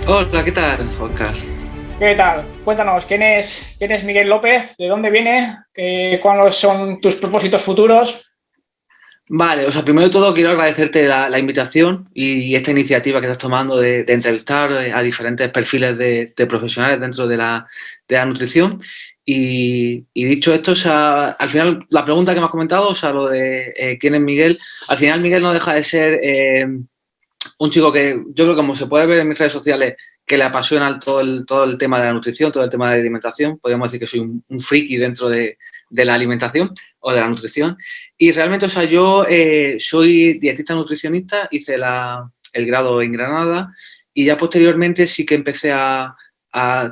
Hola, ¿qué tal, Oscar? ¿Qué tal? Cuéntanos, ¿quién es Miguel López? ¿De dónde viene? ¿Cuáles son tus propósitos futuros? Vale, o sea, primero de todo quiero agradecerte la invitación y esta iniciativa que estás tomando de entrevistar a diferentes perfiles de profesionales dentro de la nutrición. Y dicho esto, o sea, al final la pregunta que me has comentado, o sea, lo de quién es Miguel, al final Miguel no deja de ser un chico que yo creo que como se puede ver en mis redes sociales, que le apasiona todo el tema de la nutrición, todo el tema de la alimentación. Podríamos decir que soy un friki dentro de la alimentación o de la nutrición. Y realmente, o sea, yo soy dietista nutricionista, hice el grado en Granada y ya posteriormente sí que empecé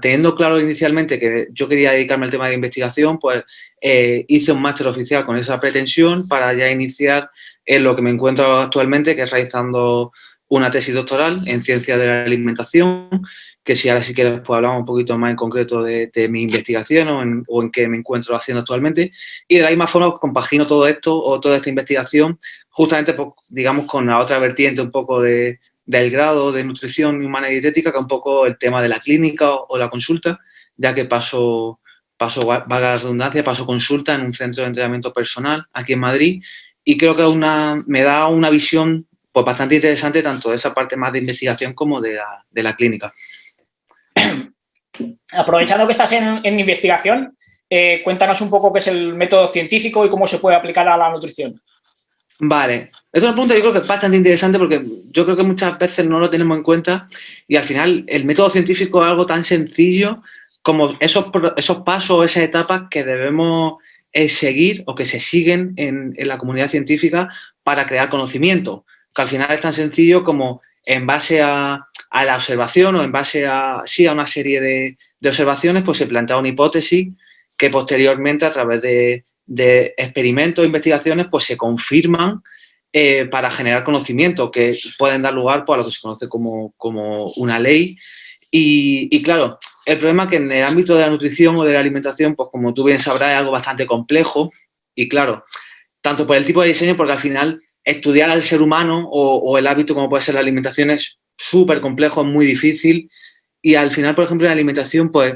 teniendo claro inicialmente que yo quería dedicarme al tema de investigación, pues hice un máster oficial con esa pretensión para ya iniciar en lo que me encuentro actualmente, que es realizando una tesis doctoral en ciencia de la alimentación, que si ahora sí que después hablamos un poquito más en concreto de mi investigación o en qué me encuentro haciendo actualmente. Y de la misma forma compagino todo esto o toda esta investigación justamente, pues, digamos, con la otra vertiente un poco del grado de nutrición humana y dietética, que es un poco el tema de la clínica o la consulta, ya que valga la redundancia, paso consulta en un centro de entrenamiento personal aquí en Madrid y creo que me da una visión pues bastante interesante tanto de esa parte más de investigación como de la clínica. Aprovechando que estás en investigación, cuéntanos un poco qué es el método científico y cómo se puede aplicar a la nutrición. Vale, es una pregunta que yo creo que es bastante interesante porque yo creo que muchas veces no lo tenemos en cuenta y al final el método científico es algo tan sencillo como esos pasos, esas etapas que debemos seguir o que se siguen en la comunidad científica para crear conocimiento, que al final es tan sencillo como en base a la observación o en base sí, a una serie de observaciones, pues se plantea una hipótesis que posteriormente a través de experimentos e investigaciones pues se confirman para generar conocimiento que pueden dar lugar pues, a lo que se conoce como una ley. Y claro, el problema es que en el ámbito de la nutrición o de la alimentación, pues como tú bien sabrás, es algo bastante complejo y claro, tanto por el tipo de diseño, porque al final estudiar al ser humano o el hábito como puede ser la alimentación es súper complejo, es muy difícil y al final, por ejemplo, en la alimentación, pues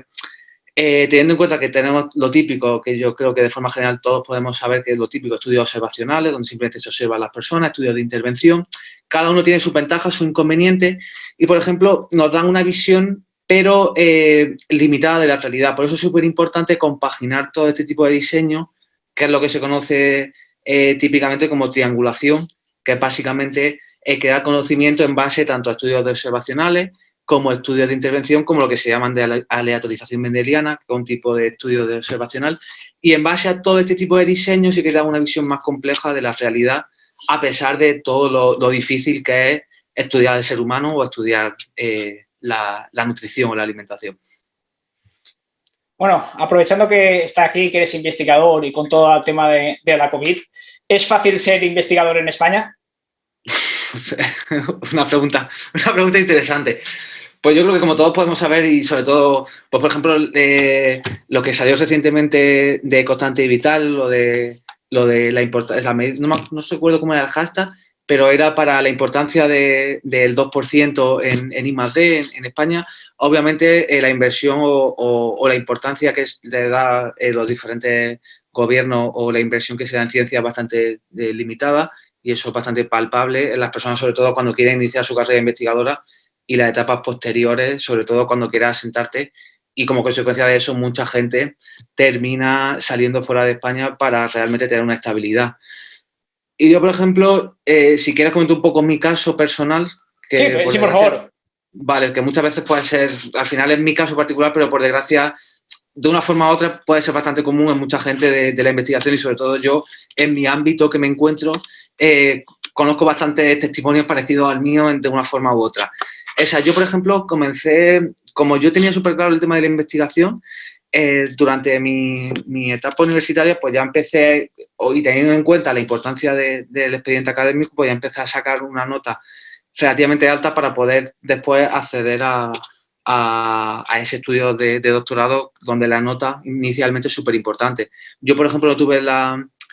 teniendo en cuenta que tenemos lo típico, que yo creo que de forma general todos podemos saber que es lo típico, estudios observacionales, donde simplemente se observan las personas, estudios de intervención, cada uno tiene sus ventajas, sus inconvenientes, y por ejemplo nos dan una visión, pero limitada de la realidad. Por eso es súper importante compaginar todo este tipo de diseño, que es lo que se conoce típicamente como triangulación, que es básicamente crear conocimiento en base tanto a estudios observacionales, como estudios de intervención, como lo que se llaman de aleatorización mendeliana, que es un tipo de estudio de observacional, y en base a todo este tipo de diseños sí que da una visión más compleja de la realidad, a pesar de todo lo difícil que es estudiar el ser humano o estudiar la nutrición o la alimentación. Bueno, aprovechando que está aquí, que eres investigador y con todo el tema de la COVID, ¿es fácil ser investigador en España? una pregunta interesante. Pues yo creo que como todos podemos saber y sobre todo, pues por ejemplo, lo que salió recientemente de Constante y Vital, lo de la importancia, no recuerdo cómo era el hashtag, pero era para la importancia del 2% en I+D en España. Obviamente la inversión o la importancia que le da los diferentes gobiernos o la inversión que se da en ciencia es bastante limitada y eso es bastante palpable en las personas, sobre todo cuando quieren iniciar su carrera investigadora y las etapas posteriores, sobre todo cuando quieras sentarte. Y como consecuencia de eso, mucha gente termina saliendo fuera de España para realmente tener una estabilidad. Y yo, por ejemplo, si quieres comentar un poco mi caso personal, Sí, que por sí, por desgracia, favor. vale, que muchas veces puede ser, al final es mi caso particular, pero por desgracia, de una forma u otra puede ser bastante común en mucha gente de la investigación y sobre todo yo, en mi ámbito que me encuentro, conozco bastantes testimonios parecidos al mío de una forma u otra. O sea, yo, por ejemplo, comencé, como yo tenía súper claro el tema de la investigación, durante mi etapa universitaria, pues ya empecé, y teniendo en cuenta la importancia del expediente académico, pues ya empecé a sacar una nota relativamente alta para poder después acceder a ese estudio de doctorado donde la nota inicialmente es súper importante. Yo, por ejemplo, no tuve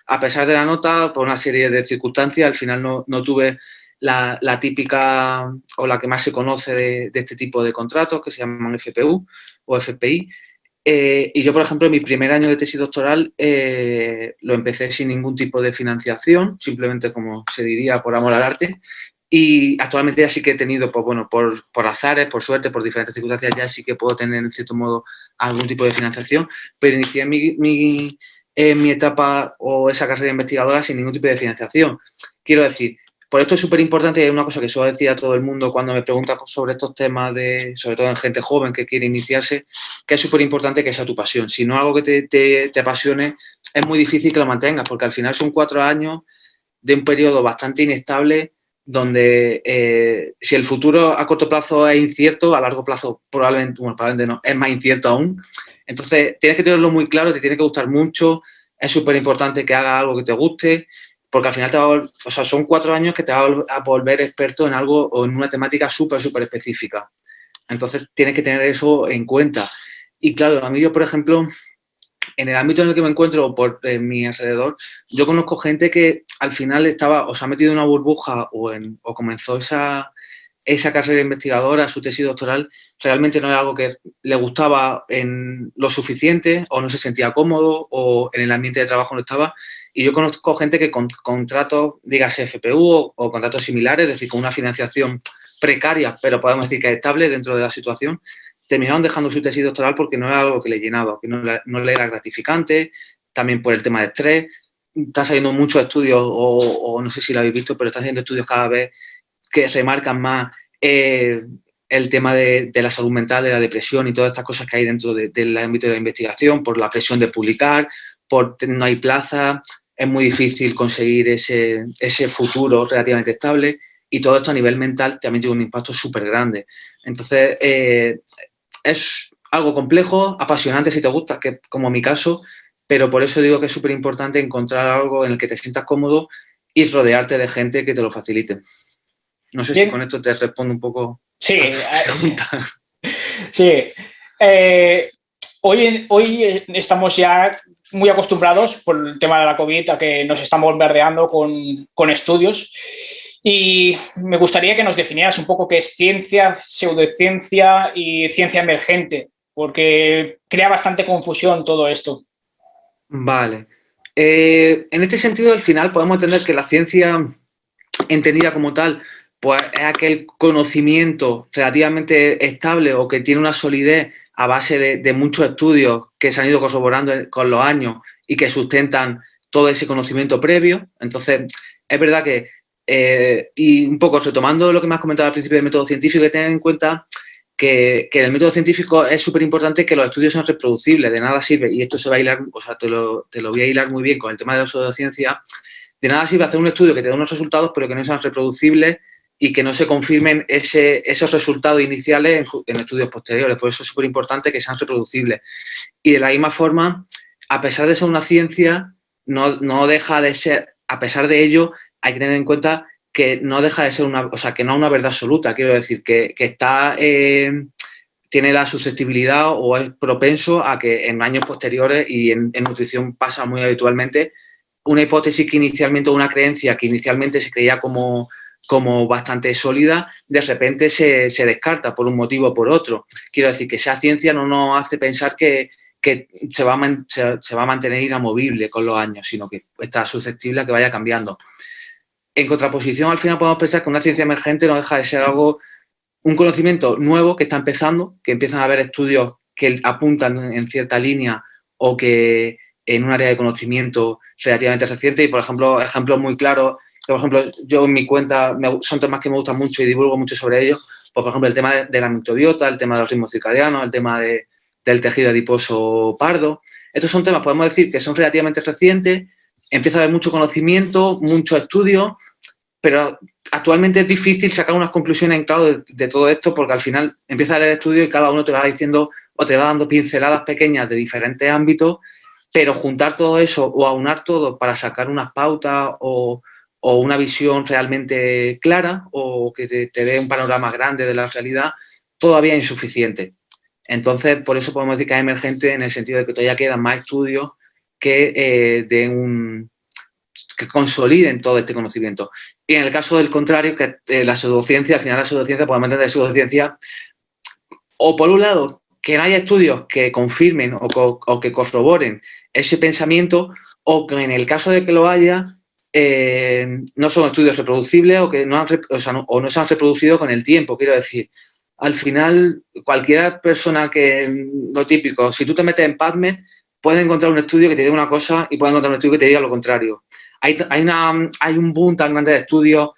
a pesar de la nota, por una serie de circunstancias, al final no tuve la típica o la que más se conoce de este tipo de contratos, que se llaman FPU o FPI. Y yo, por ejemplo, en mi primer año de tesis doctoral lo empecé sin ningún tipo de financiación, simplemente, como se diría, por amor al arte. Y actualmente ya sí que he tenido, pues bueno, por azares, por suerte, por diferentes circunstancias, ya sí que puedo tener, en cierto modo, algún tipo de financiación, pero inicié mi etapa o esa carrera investigadora sin ningún tipo de financiación. Quiero decir, por esto es súper importante, y es una cosa que suelo decir a todo el mundo cuando me pregunta sobre estos temas, sobre todo en gente joven que quiere iniciarse, que es súper importante que sea tu pasión. Si no es algo que te apasione, es muy difícil que lo mantengas, porque al final son 4 años de un periodo bastante inestable donde si el futuro a corto plazo es incierto, a largo plazo probablemente no, es más incierto aún. Entonces, tienes que tenerlo muy claro, te tiene que gustar mucho, es súper importante que hagas algo que te guste, porque al final son 4 años que te va a volver experto en algo o en una temática súper, súper específica. Entonces, tienes que tener eso en cuenta. Y claro, a mí yo, por ejemplo, en el ámbito en el que me encuentro por mi alrededor, yo conozco gente que al final estaba o se ha metido en una burbuja o comenzó esa carrera investigadora, su tesis doctoral, realmente no era algo que le gustaba en lo suficiente o no se sentía cómodo o en el ambiente de trabajo no estaba. Y yo conozco gente que con contratos, dígase FPU o contratos similares, es decir, con una financiación precaria, pero podemos decir que es estable dentro de la situación, terminaron dejando su tesis doctoral porque no era algo que le llenaba, que no le era gratificante, también por el tema de estrés. Está saliendo muchos estudios, o no sé si lo habéis visto, pero están saliendo estudios cada vez que remarcan más el tema de la salud mental, de la depresión y todas estas cosas que hay dentro del ámbito de la investigación, por la presión de publicar, por no hay plaza, es muy difícil conseguir ese futuro relativamente estable, y todo esto a nivel mental también tiene un impacto súper grande. Entonces, es algo complejo, apasionante si te gusta, que como mi caso, pero por eso digo que es súper importante encontrar algo en el que te sientas cómodo y rodearte de gente que te lo facilite. No sé si con esto te respondo un poco sí, a tu pregunta. Sí. Hoy estamos ya muy acostumbrados por el tema de la COVID a que nos están bombardeando con estudios. Y me gustaría que nos definieras un poco qué es ciencia, pseudociencia y ciencia emergente, porque crea bastante confusión todo esto. Vale. En este sentido, al final podemos entender que la ciencia, entendida como tal, pues es aquel conocimiento relativamente estable o que tiene una solidez a base de muchos estudios que se han ido corroborando con los años y que sustentan todo ese conocimiento previo. Entonces, es verdad que, y un poco retomando lo que me has comentado al principio del método científico, hay que tener en cuenta que en el método científico es súper importante que los estudios sean reproducibles, de nada sirve, y esto se va a hilar, o sea, te lo voy a hilar muy bien con el tema de la pseudociencia. De nada sirve hacer un estudio que te dé unos resultados, pero que no sean reproducibles y que no se confirmen esos resultados iniciales en estudios posteriores. Por eso es súper importante que sean reproducibles. Y de la misma forma, a pesar de ser una ciencia, no deja de ser, a pesar de ello, hay que tener en cuenta que no deja de ser o sea, que no es una verdad absoluta. Quiero decir, que está, tiene la susceptibilidad o es propenso a que en años posteriores, y en nutrición pasa muy habitualmente, una hipótesis que inicialmente, una creencia que inicialmente se creía como bastante sólida, de repente se descarta por un motivo o por otro. Quiero decir que esa ciencia no nos hace pensar que se va a mantener inamovible con los años, sino que está susceptible a que vaya cambiando. En contraposición, al final podemos pensar que una ciencia emergente no deja de ser un conocimiento nuevo que está empezando, que empiezan a haber estudios que apuntan en cierta línea o que en un área de conocimiento relativamente reciente. Y, por ejemplo, ejemplos muy claros, que, por ejemplo, yo en mi cuenta son temas que me gustan mucho y divulgo mucho sobre ellos. Pues, por ejemplo, el tema de la microbiota, el tema de los ritmos circadianos, el tema del tejido adiposo pardo. Estos son temas, podemos decir, que son relativamente recientes. Empieza a haber mucho conocimiento, mucho estudio, pero actualmente es difícil sacar unas conclusiones en claro de todo esto, porque al final empieza a leer estudios y cada uno te va diciendo o te va dando pinceladas pequeñas de diferentes ámbitos, pero juntar todo eso o aunar todo para sacar unas pautas o una visión realmente clara o que te dé un panorama grande de la realidad, todavía es insuficiente. Entonces, por eso podemos decir que es emergente en el sentido de que todavía quedan más estudios que que consoliden todo este conocimiento. Y en el caso del contrario, que la pseudociencia, al final la pseudociencia, podemos entender pseudociencia, o por un lado, que no haya estudios que confirmen o que corroboren ese pensamiento, o que en el caso de que lo haya, no son estudios reproducibles o que no se han reproducido con el tiempo. Quiero decir, al final, cualquier persona lo típico, si tú te metes en PubMed, puedes encontrar un estudio que te diga una cosa y puedes encontrar un estudio que te diga lo contrario. Hay un boom tan grande de estudios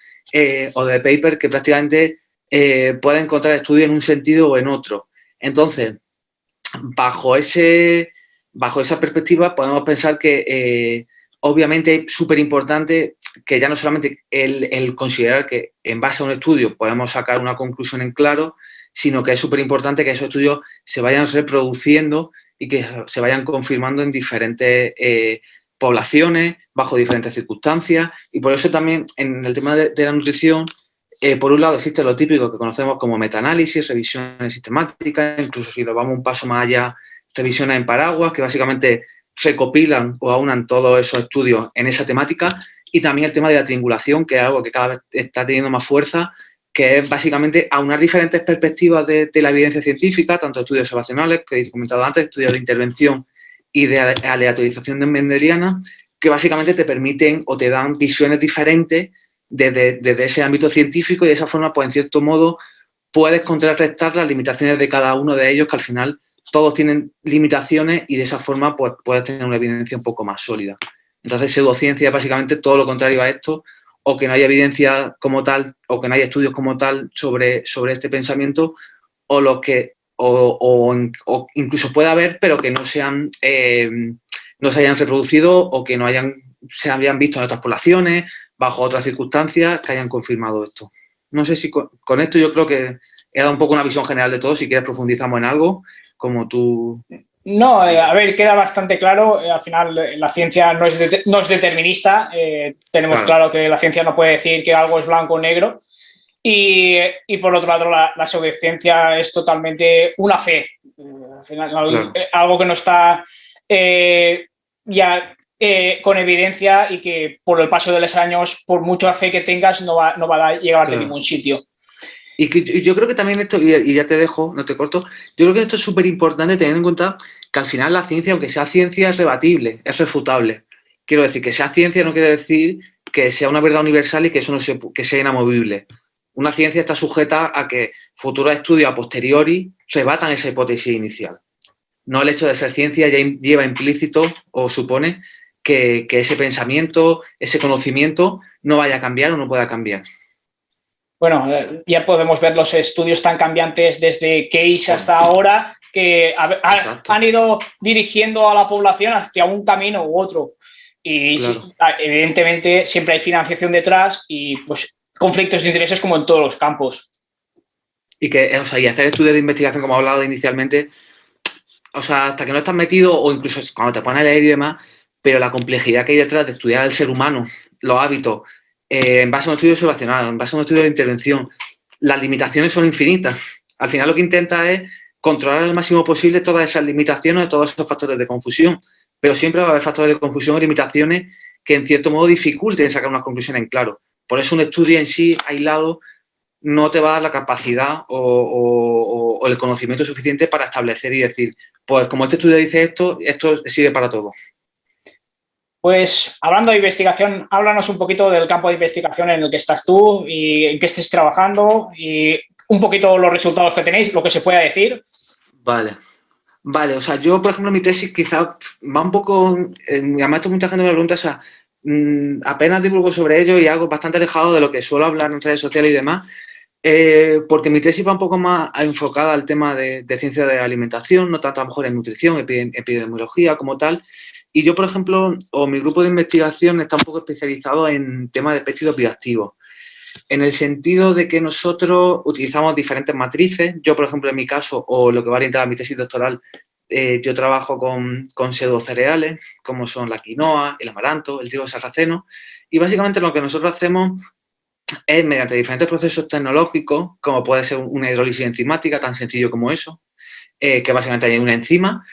o de papers que prácticamente puedes encontrar estudios en un sentido o en otro. Entonces, bajo esa perspectiva, podemos pensar que obviamente es súper importante que ya no solamente el considerar que en base a un estudio podemos sacar una conclusión en claro, sino que es súper importante que esos estudios se vayan reproduciendo y que se vayan confirmando en diferentes poblaciones, bajo diferentes circunstancias. Y por eso también en el tema de la nutrición, por un lado existe lo típico que conocemos como metaanálisis, revisiones sistemáticas, incluso si nos vamos un paso más allá, revisiones en paraguas, que básicamente recopilan o aunan todos esos estudios en esa temática, y también el tema de la triangulación, que es algo que cada vez está teniendo más fuerza, que es básicamente aunar diferentes perspectivas de la evidencia científica, tanto estudios observacionales, que he comentado antes, estudios de intervención y de aleatorización mendeliana, que básicamente te permiten o te dan visiones diferentes desde ese ámbito científico, y de esa forma, pues en cierto modo, puedes contrarrestar las limitaciones de cada uno de ellos, que al final todos tienen limitaciones, y de esa forma pues puedes tener una evidencia un poco más sólida. Entonces, pseudociencia es básicamente todo lo contrario a esto, o que no haya evidencia como tal, o que no haya estudios como tal sobre este pensamiento, o los que o incluso puede haber, pero que no se hayan reproducido, o que se habían visto en otras poblaciones, bajo otras circunstancias, que hayan confirmado esto. No sé si con esto yo creo que he dado un poco una visión general de todo. Si quieres profundizamos en algo, como tú... No, a ver, queda bastante claro. Al final, la ciencia no es determinista. Tenemos claro que la ciencia no puede decir que algo es blanco o negro. Y por otro lado, la pseudociencia es totalmente una fe. Al final, algo que no está ya con evidencia, y que por el paso de los años, por mucha fe que tengas, no va a llegar a ningún sitio. Y yo creo que también esto, y ya te dejo, no te corto, yo creo que esto es súper importante tener en cuenta que al final la ciencia, aunque sea ciencia, es rebatible, es refutable. Quiero decir, que sea ciencia no quiere decir que sea una verdad universal y que eso que sea inamovible. Una ciencia está sujeta a que futuros estudios a posteriori rebatan esa hipótesis inicial. No el hecho de ser ciencia ya lleva implícito o supone que ese pensamiento, ese conocimiento no vaya a cambiar o no pueda cambiar. Bueno, ya podemos ver los estudios tan cambiantes desde Case hasta ahora, que han ido dirigiendo a la población hacia un camino u otro. Y claro, evidentemente siempre hay financiación detrás y pues conflictos de intereses, como en todos los campos. Y que, o sea, y hacer estudios de investigación, como he hablado inicialmente, o sea, hasta que no estás metido, o incluso cuando te pones a leer y demás, pero la complejidad que hay detrás de estudiar al ser humano, los hábitos, en base a un estudio observacional, en base a un estudio de intervención, las limitaciones son infinitas. Al final lo que intenta es controlar al máximo posible todas esas limitaciones, todos esos factores de confusión, pero siempre va a haber factores de confusión y limitaciones que en cierto modo dificulten sacar unas conclusiones en claro. Por eso un estudio en sí, aislado, no te va a dar la capacidad o el conocimiento suficiente para establecer y decir, pues como este estudio dice esto sirve para todo. Pues hablando de investigación, háblanos un poquito del campo de investigación en el que estás tú y en qué estés trabajando, y un poquito los resultados que tenéis, lo que se pueda decir. Vale, o sea, yo, por ejemplo, mi tesis quizá va un poco, además mucha gente me pregunta, o sea, apenas divulgo sobre ello y algo bastante alejado de lo que suelo hablar en redes sociales y demás, porque mi tesis va un poco más enfocada al tema de ciencia de la alimentación, no tanto a lo mejor en nutrición, epidemiología como tal. Y yo, por ejemplo, o mi grupo de investigación está un poco especializado en temas de péptidos bioactivos, en el sentido de que nosotros utilizamos diferentes matrices. Yo, por ejemplo, en mi caso, o lo que va a orientar a mi tesis doctoral, yo trabajo con pseudocereales, como son la quinoa, el amaranto, el trigo sarraceno, y básicamente lo que nosotros hacemos es, mediante diferentes procesos tecnológicos, como puede ser una hidrólisis enzimática, tan sencillo como eso, que básicamente hay una enzima,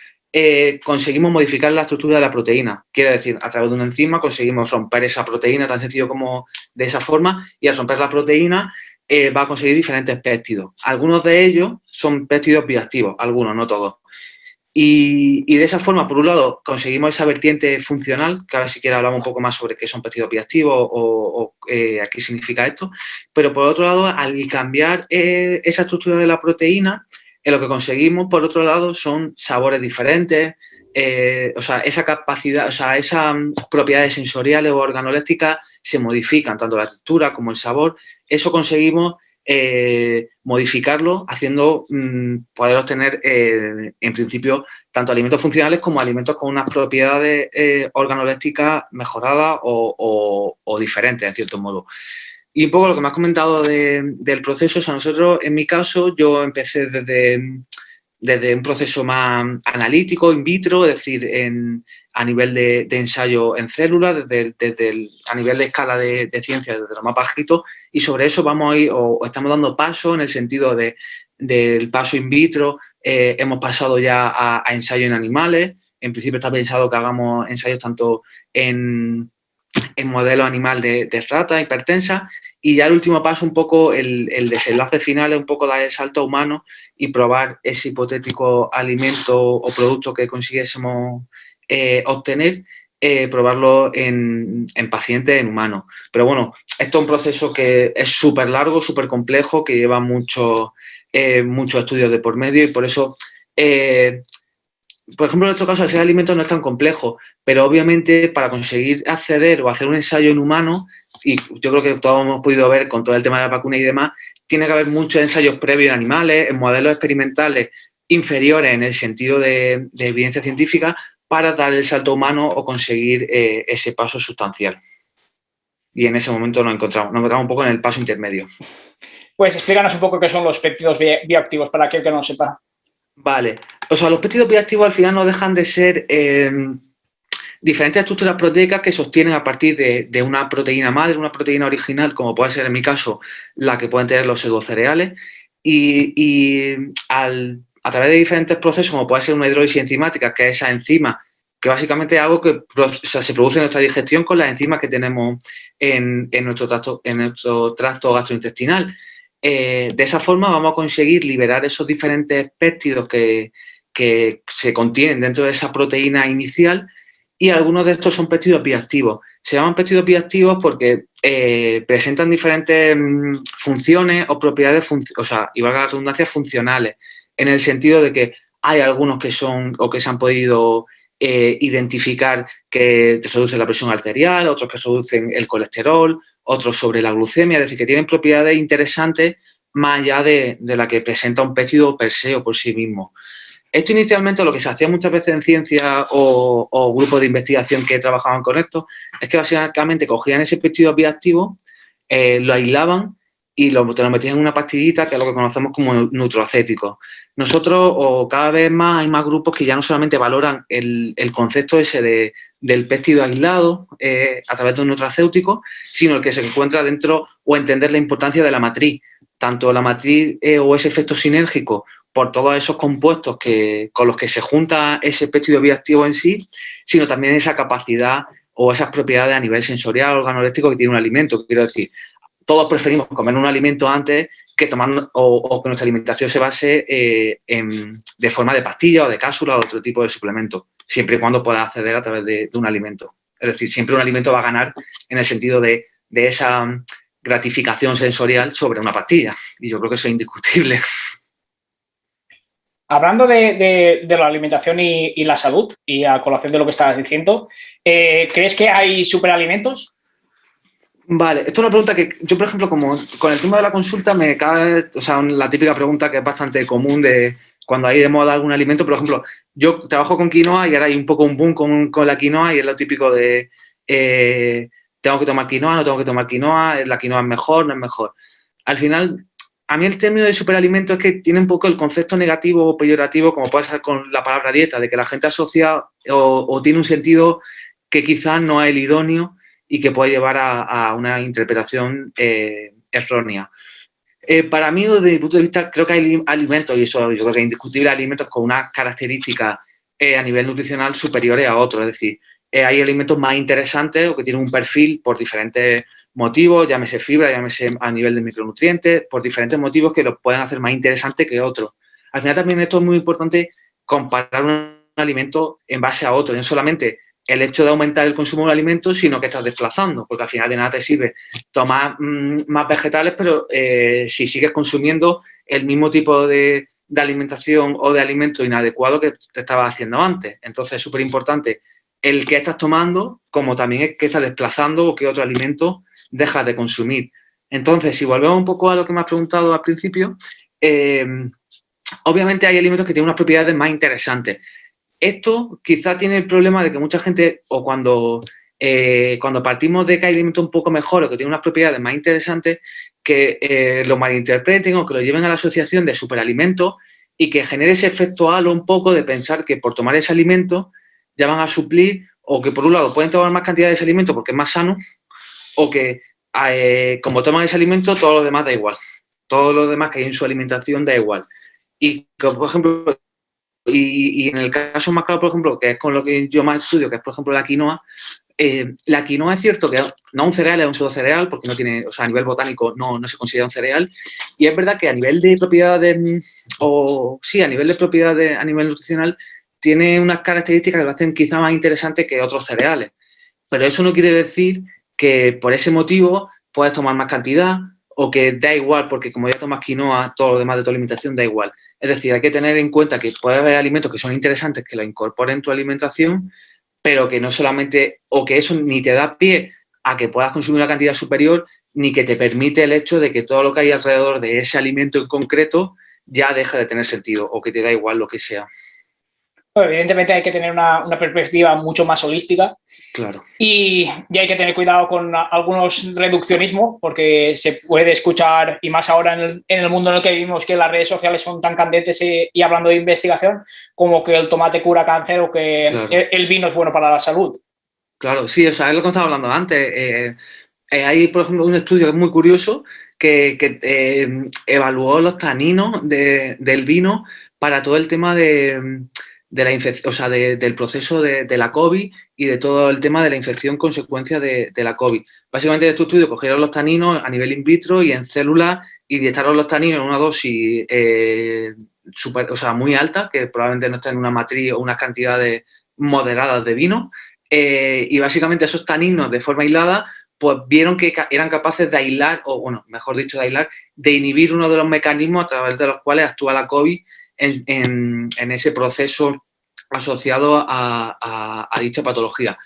conseguimos modificar la estructura de la proteína. Quiere decir, a través de una enzima conseguimos romper esa proteína tan sencillo como de esa forma, y al romper la proteína va a conseguir diferentes péptidos. Algunos de ellos son péptidos bioactivos, algunos, no todos. Y de esa forma, por un lado, conseguimos esa vertiente funcional, que ahora si quieres hablamos un poco más sobre qué son péptidos bioactivos o qué significa esto, pero por otro lado, al cambiar esa estructura de la proteína, lo que conseguimos, por otro lado, son sabores diferentes, o sea, esa capacidad, o sea, esas propiedades sensoriales o organolépticas se modifican, tanto la textura como el sabor. Eso conseguimos modificarlo, haciendo poder obtener, en principio, tanto alimentos funcionales como alimentos con unas propiedades organolépticas mejoradas o diferentes, en cierto modo. Y un poco lo que me has comentado del proceso, o sea, nosotros, en mi caso, yo empecé desde un proceso más analítico, in vitro, es decir, a nivel de ensayo en células, a nivel de escala de ciencia, desde lo más bajito, y sobre eso vamos a ir, o estamos dando pasos en el sentido del paso in vitro. Hemos pasado ya a ensayo en animales. En principio está pensado que hagamos ensayos tanto en modelo animal de rata hipertensa, y ya el último paso, un poco el desenlace final, es un poco dar el salto humano y probar ese hipotético alimento o producto que consiguiésemos obtener, probarlo en pacientes, en humanos. Pero bueno, esto es un proceso que es súper largo, súper complejo, que lleva muchos estudios de por medio, y por eso por ejemplo, en nuestro caso, el ser alimentos no es tan complejo, pero obviamente para conseguir acceder o hacer un ensayo en humano, y yo creo que todos hemos podido ver con todo el tema de la vacuna y demás, tiene que haber muchos ensayos previos en animales, en modelos experimentales inferiores en el sentido de evidencia científica, para dar el salto humano o conseguir ese paso sustancial. Y en ese momento nos encontramos un poco en el paso intermedio. Pues explícanos un poco qué son los péptidos bioactivos para aquel que no lo sepa. Vale, o sea, los péptidos bioactivos al final no dejan de ser diferentes estructuras proteicas que sostienen a partir de una proteína madre, una proteína original, como puede ser en mi caso la que pueden tener los pseudocereales, y a través de diferentes procesos, como puede ser una hidrólisis enzimática, que es esa enzima, que básicamente es algo que se produce en nuestra digestión con las enzimas que tenemos en nuestro tracto gastrointestinal. De esa forma vamos a conseguir liberar esos diferentes péptidos que se contienen dentro de esa proteína inicial, y algunos de estos son péptidos bioactivos. Se llaman péptidos bioactivos porque presentan diferentes funciones o propiedades, o sea, y valga la redundancia, funcionales, en el sentido de que hay algunos que son o que se han podido identificar que reducen la presión arterial, otros que reducen el colesterol, otros sobre la glucemia, es decir, que tienen propiedades interesantes más allá de la que presenta un péptido per se o por sí mismo. Esto inicialmente, lo que se hacía muchas veces en ciencia o grupos de investigación que trabajaban con esto, es que básicamente cogían ese péptido bioactivo, lo aislaban y te lo metían en una pastillita, que es lo que conocemos como nutracéticos. Nosotros, o cada vez más, hay más grupos que ya no solamente valoran el concepto ese del péptido aislado a través de un nutracéutico, sino el que se encuentra dentro, o entender la importancia de la matriz, tanto la matriz o ese efecto sinérgico por todos esos compuestos con los que se junta ese péptido bioactivo en sí, sino también esa capacidad o esas propiedades a nivel sensorial, organoléptico que tiene un alimento. Quiero decir, todos preferimos comer un alimento antes que tomar o que nuestra alimentación se base de forma de pastilla o de cápsula o otro tipo de suplemento, siempre y cuando pueda acceder a través de un alimento. Es decir, siempre un alimento va a ganar en el sentido de esa gratificación sensorial sobre una pastilla, y yo creo que eso es indiscutible. Hablando de la alimentación y la salud, y a colación de lo que estabas diciendo, ¿crees que hay superalimentos? Vale, esto es una pregunta que yo, por ejemplo, como con el tema de la consulta, me cae, o sea, la típica pregunta que es bastante común de cuando hay de moda algún alimento. Por ejemplo, yo trabajo con quinoa y ahora hay un poco un boom con la quinoa, y es lo típico de tengo que tomar quinoa, no tengo que tomar quinoa, la quinoa es mejor, no es mejor. Al final, a mí el término de superalimento es que tiene un poco el concepto negativo o peyorativo, como puede ser con la palabra dieta, de que la gente asocia o tiene un sentido que quizás no es el idóneo y que puede llevar a una interpretación errónea. Para mí, desde mi punto de vista, creo que hay alimentos, y eso yo creo que es indiscutible, alimentos con unas características a nivel nutricional superiores a otros. Es decir, hay alimentos más interesantes o que tienen un perfil por diferentes motivos, llámese fibra, llámese a nivel de micronutrientes, por diferentes motivos que los pueden hacer más interesantes que otros. Al final también esto es muy importante comparar un alimento en base a otro, no solamente el hecho de aumentar el consumo de alimentos, sino que estás desplazando, porque al final de nada te sirve tomar más vegetales, pero si sigues consumiendo el mismo tipo de alimentación o de alimento inadecuado que te estabas haciendo antes. Entonces es súper importante el que estás tomando, como también el que estás desplazando o qué otro alimento dejas de consumir. Entonces, si volvemos un poco a lo que me has preguntado al principio, obviamente hay alimentos que tienen unas propiedades más interesantes. Esto quizá tiene el problema de que mucha gente, o cuando partimos de que hay alimentos un poco mejores o que tienen unas propiedades más interesantes, que lo malinterpreten o que lo lleven a la asociación de superalimentos y que genere ese efecto halo un poco de pensar que por tomar ese alimento ya van a suplir, o que por un lado pueden tomar más cantidad de ese alimento porque es más sano, o que como toman ese alimento todo lo demás da igual. Todo lo demás que hay en su alimentación da igual. Y, por ejemplo, y en el caso más claro, por ejemplo, que es con lo que yo más estudio, que es, por ejemplo, la quinoa es cierto que no es un cereal, es un pseudocereal, porque no tiene, o sea, a nivel botánico no se considera un cereal, y es verdad que a nivel de propiedades, a nivel de propiedades, a nivel nutricional, tiene unas características que lo hacen quizá más interesante que otros cereales. Pero eso no quiere decir que por ese motivo puedes tomar más cantidad o que da igual, porque como ya tomas quinoa, todo lo demás de tu alimentación da igual. Es decir, hay que tener en cuenta que puede haber alimentos que son interesantes que lo incorporen en tu alimentación, pero que no solamente, o que eso ni te da pie a que puedas consumir una cantidad superior, ni que te permite el hecho de que todo lo que hay alrededor de ese alimento en concreto ya deja de tener sentido o que te da igual lo que sea. Bueno, evidentemente hay que tener una perspectiva mucho más holística. Claro. Y hay que tener cuidado con algunos reduccionismos, porque se puede escuchar, y más ahora en el mundo en el que vivimos, que las redes sociales son tan candentes y hablando de investigación, como que el tomate cura cáncer o que Claro. el vino es bueno para la salud. Claro, sí, o sea, es lo que estaba hablando antes. Hay, por ejemplo, un estudio que es muy curioso que evaluó los taninos del vino para todo el tema de la infección, o sea, del proceso de la COVID y de todo el tema de la infección consecuencia de la COVID. Básicamente, en este estudio cogieron los taninos a nivel in vitro y en células y inyectaron los taninos en una dosis muy alta, que probablemente no está en una matriz o unas cantidades moderadas de vino. Y básicamente esos taninos de forma aislada pues vieron que eran capaces de aislar, o bueno, mejor dicho, de inhibir uno de los mecanismos a través de los cuales actúa la COVID en ese proceso asociado a dicha patología.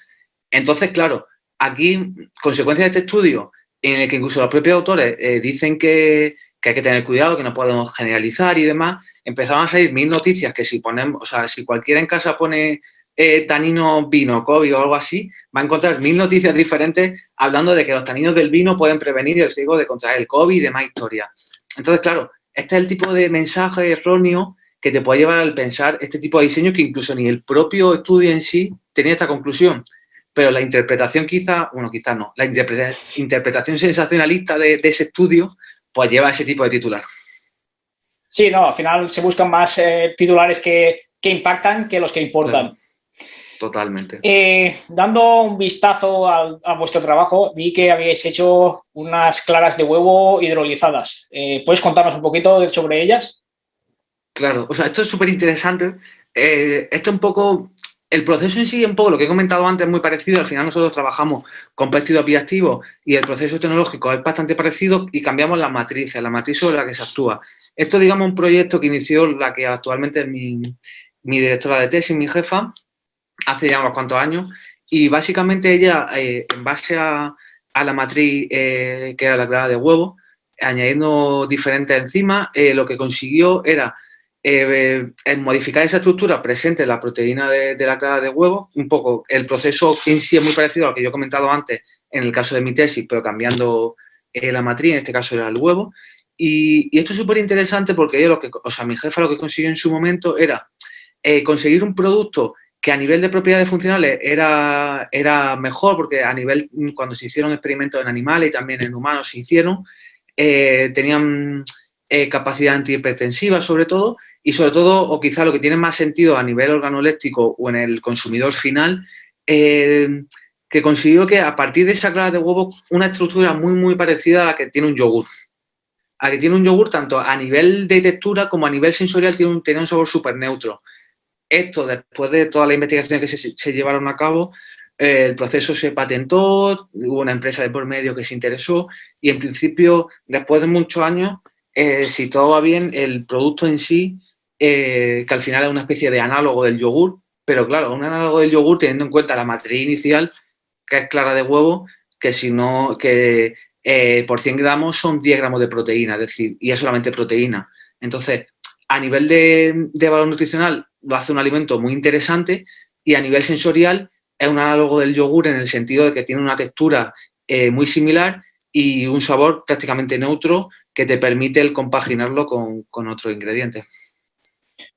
Entonces, claro, aquí, consecuencia de este estudio, en el que incluso los propios autores dicen que hay que tener cuidado, que no podemos generalizar y demás, empezaron a salir 1000 noticias que si ponemos, o sea, si cualquiera en casa pone tanino vino, COVID o algo así, va a encontrar 1000 noticias diferentes hablando de que los taninos del vino pueden prevenir el riesgo de contraer el COVID y demás historias. Entonces, claro, este es el tipo de mensaje erróneo que te puede llevar al pensar este tipo de diseño que incluso ni el propio estudio en sí tenía esta conclusión. Pero la interpretación quizá no, la interpretación sensacionalista de ese estudio pues lleva a ese tipo de titular. Sí, no, al final se buscan más titulares que impactan que los que importan. Claro, totalmente. Dando un vistazo a vuestro trabajo, vi que habíais hecho unas claras de huevo hidrolizadas. ¿Puedes contarnos un poquito sobre ellas? Claro, o sea, esto es súper interesante. Esto un poco, el proceso en sí, un poco lo que he comentado antes, es muy parecido. Al final nosotros trabajamos con péptidos bioactivos y el proceso tecnológico es bastante parecido y cambiamos las matrices, la matriz sobre la que se actúa. Esto, digamos, un proyecto que inició la que actualmente es mi directora de tesis, mi jefa, hace ya unos cuantos años, y básicamente ella, en base a la matriz que era la clara de huevo, añadiendo diferentes enzimas, lo que consiguió era modificar esa estructura presente en la proteína de la clara de huevo. Un poco, el proceso en sí es muy parecido a lo que yo he comentado antes en el caso de mi tesis, pero cambiando la matriz, en este caso era el huevo. Y esto es súper interesante porque ella mi jefa lo que consiguió en su momento era conseguir un producto que a nivel de propiedades funcionales era mejor, porque a nivel, cuando se hicieron experimentos en animales y también en humanos se hicieron, tenían capacidad antihipertensiva sobre todo, y sobre todo, o quizá lo que tiene más sentido a nivel organoléptico o en el consumidor final, que consiguió que a partir de esa clara de huevo una estructura muy, muy parecida a la que tiene un yogur. A la que tiene un yogur tanto a nivel de textura como a nivel sensorial tenía un sabor súper neutro. Esto, después de todas las investigaciones que se llevaron a cabo, el proceso se patentó, hubo una empresa de por medio que se interesó y, en principio, después de muchos años, si todo va bien, el producto en sí, que al final es una especie de análogo del yogur, pero claro, un análogo del yogur teniendo en cuenta la matriz inicial, que es clara de huevo, que si no, que por 100 gramos son 10 gramos de proteína, es decir, y es solamente proteína. Entonces, a nivel de valor nutricional, lo hace un alimento muy interesante y a nivel sensorial es un análogo del yogur en el sentido de que tiene una textura muy similar y un sabor prácticamente neutro que te permite el compaginarlo con otros ingredientes.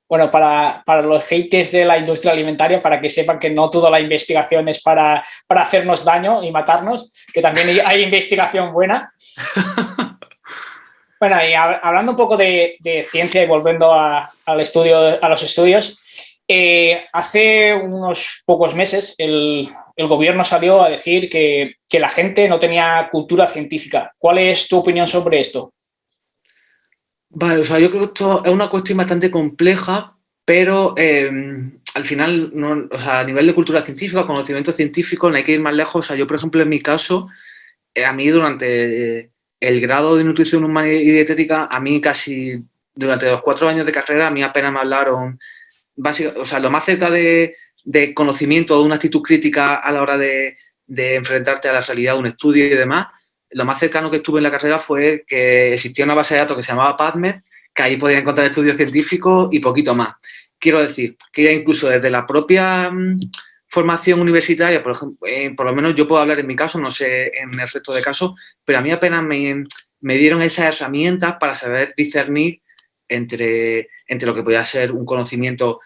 Bueno, para los haters de la industria alimentaria, para que sepan que no toda la investigación es para hacernos daño y matarnos, que también hay investigación buena. Bueno, y hablando un poco de ciencia y volviendo a los estudios, hace unos pocos meses el gobierno salió a decir que la gente no tenía cultura científica. ¿Cuál es tu opinión sobre esto? Vale, o sea, yo creo que esto es una cuestión bastante compleja, pero al final, no, o sea, a nivel de cultura científica, conocimiento científico, no hay que ir más lejos. O sea, yo, por ejemplo, en mi caso, a mí durante el grado de nutrición humana y dietética, a mí casi durante los 4 años de carrera, a mí apenas me hablaron, o sea, lo más cerca de conocimiento, de una actitud crítica a la hora de enfrentarte a la realidad de un estudio y demás, lo más cercano que estuve en la carrera fue que existía una base de datos que se llamaba PubMed, que ahí podía encontrar estudios científicos y poquito más. Quiero decir, que ya incluso desde la propia formación universitaria, por ejemplo, por lo menos yo puedo hablar en mi caso, no sé en el resto de casos, pero a mí apenas me dieron esas herramientas para saber discernir entre lo que podía ser un conocimiento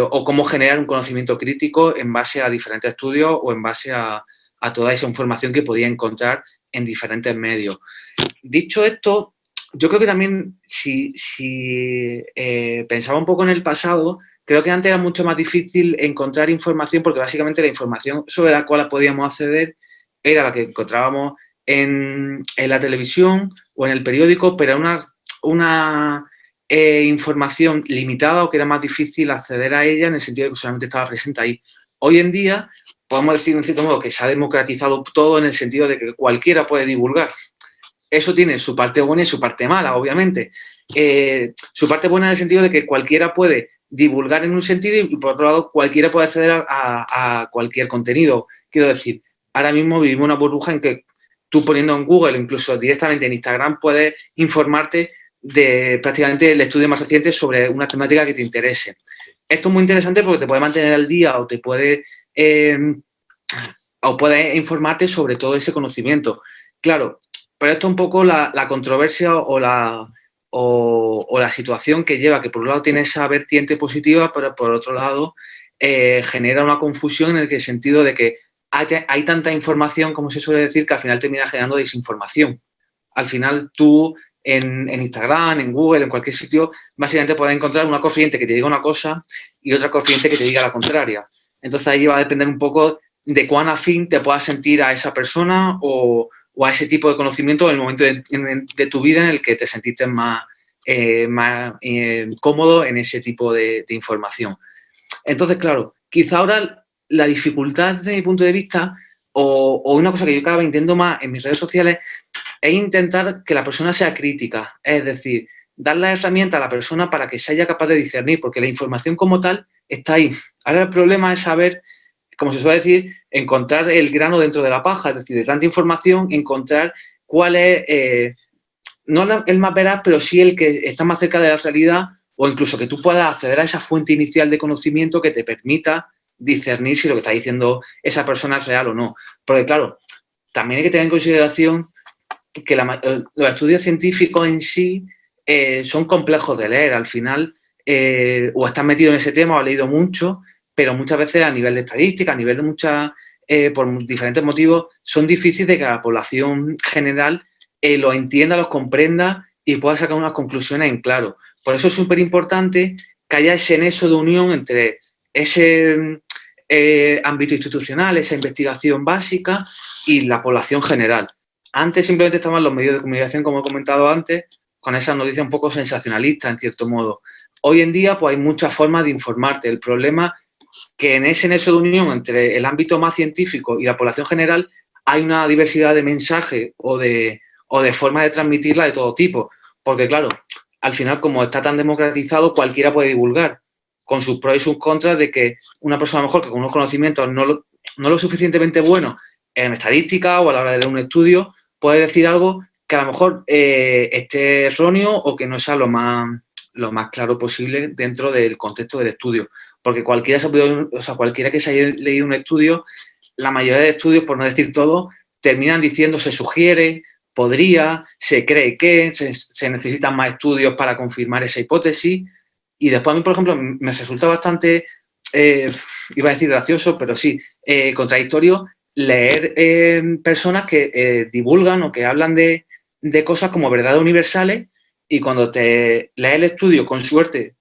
o cómo generar un conocimiento crítico en base a diferentes estudios o en base a toda esa información que podía encontrar en diferentes medios. Dicho esto, yo creo que también si pensaba un poco en el pasado, creo que antes era mucho más difícil encontrar información porque básicamente la información sobre la cual podíamos acceder era la que encontrábamos en la televisión o en el periódico, pero era una información limitada o que era más difícil acceder a ella en el sentido de que solamente estaba presente ahí. Hoy en día podemos decir, en cierto modo, que se ha democratizado todo en el sentido de que cualquiera puede divulgar. Eso tiene su parte buena y su parte mala, obviamente. Su parte buena en el sentido de que cualquiera puede divulgar en un sentido y, por otro lado, cualquiera puede acceder a cualquier contenido. Quiero decir, ahora mismo vivimos una burbuja en que tú poniendo en Google, incluso directamente en Instagram, puedes informarte de prácticamente el estudio más reciente sobre una temática que te interese. Esto es muy interesante porque te puede mantener al día o te puede o puedes informarte sobre todo ese conocimiento. Claro, pero esto es un poco la controversia o la situación que lleva, que por un lado tiene esa vertiente positiva, pero por otro lado genera una confusión en el sentido de que hay tanta información, como se suele decir, que al final termina generando desinformación. Al final tú en Instagram, en Google, en cualquier sitio, básicamente puedes encontrar una corriente que te diga una cosa y otra corriente que te diga la contraria. Entonces ahí va a depender un poco de cuán afín te puedas sentir a esa persona o a ese tipo de conocimiento en el momento de tu vida en el que te sentiste más cómodo en ese tipo de información. Entonces, claro, quizá ahora la dificultad desde mi punto de vista o una cosa que yo cada vez intento más en mis redes sociales es intentar que la persona sea crítica, es decir, dar la herramienta a la persona para que sea capaz de discernir, porque la información como tal está ahí. Ahora el problema es saber, como se suele decir, encontrar el grano dentro de la paja, es decir, de tanta información, encontrar cuál es, no el más veraz, pero sí el que está más cerca de la realidad o incluso que tú puedas acceder a esa fuente inicial de conocimiento que te permita discernir si lo que está diciendo esa persona es real o no. Porque, claro, también hay que tener en consideración que los estudios científicos en sí son complejos de leer. Al final, o estás metido en ese tema o has leído mucho, pero muchas veces a nivel de estadística, a nivel de por diferentes motivos, son difíciles de que la población general lo entienda, los comprenda y pueda sacar unas conclusiones en claro. Por eso es súper importante que haya ese nexo de unión entre ese ámbito institucional, esa investigación básica y la población general. Antes simplemente estaban los medios de comunicación, como he comentado antes, con esa noticia un poco sensacionalista, en cierto modo. Hoy en día, pues hay muchas formas de informarte. El problema que en ese nexo de unión entre el ámbito más científico y la población general hay una diversidad de mensajes o de formas de transmitirla de todo tipo. Porque, claro, al final, como está tan democratizado, cualquiera puede divulgar, con sus pros y sus contras de que una persona mejor que con unos conocimientos no lo suficientemente buenos en estadística o a la hora de leer un estudio, puede decir algo que a lo mejor esté erróneo o que no sea lo más claro posible dentro del contexto del estudio. Porque cualquiera que se haya leído un estudio, la mayoría de estudios, por no decir todo, terminan diciendo se sugiere, podría, se cree que, se necesitan más estudios para confirmar esa hipótesis. Y después a mí, por ejemplo, me resulta bastante, iba a decir gracioso, pero sí, contradictorio leer personas que divulgan o que hablan de cosas como verdades universales y cuando te lees el estudio con suerte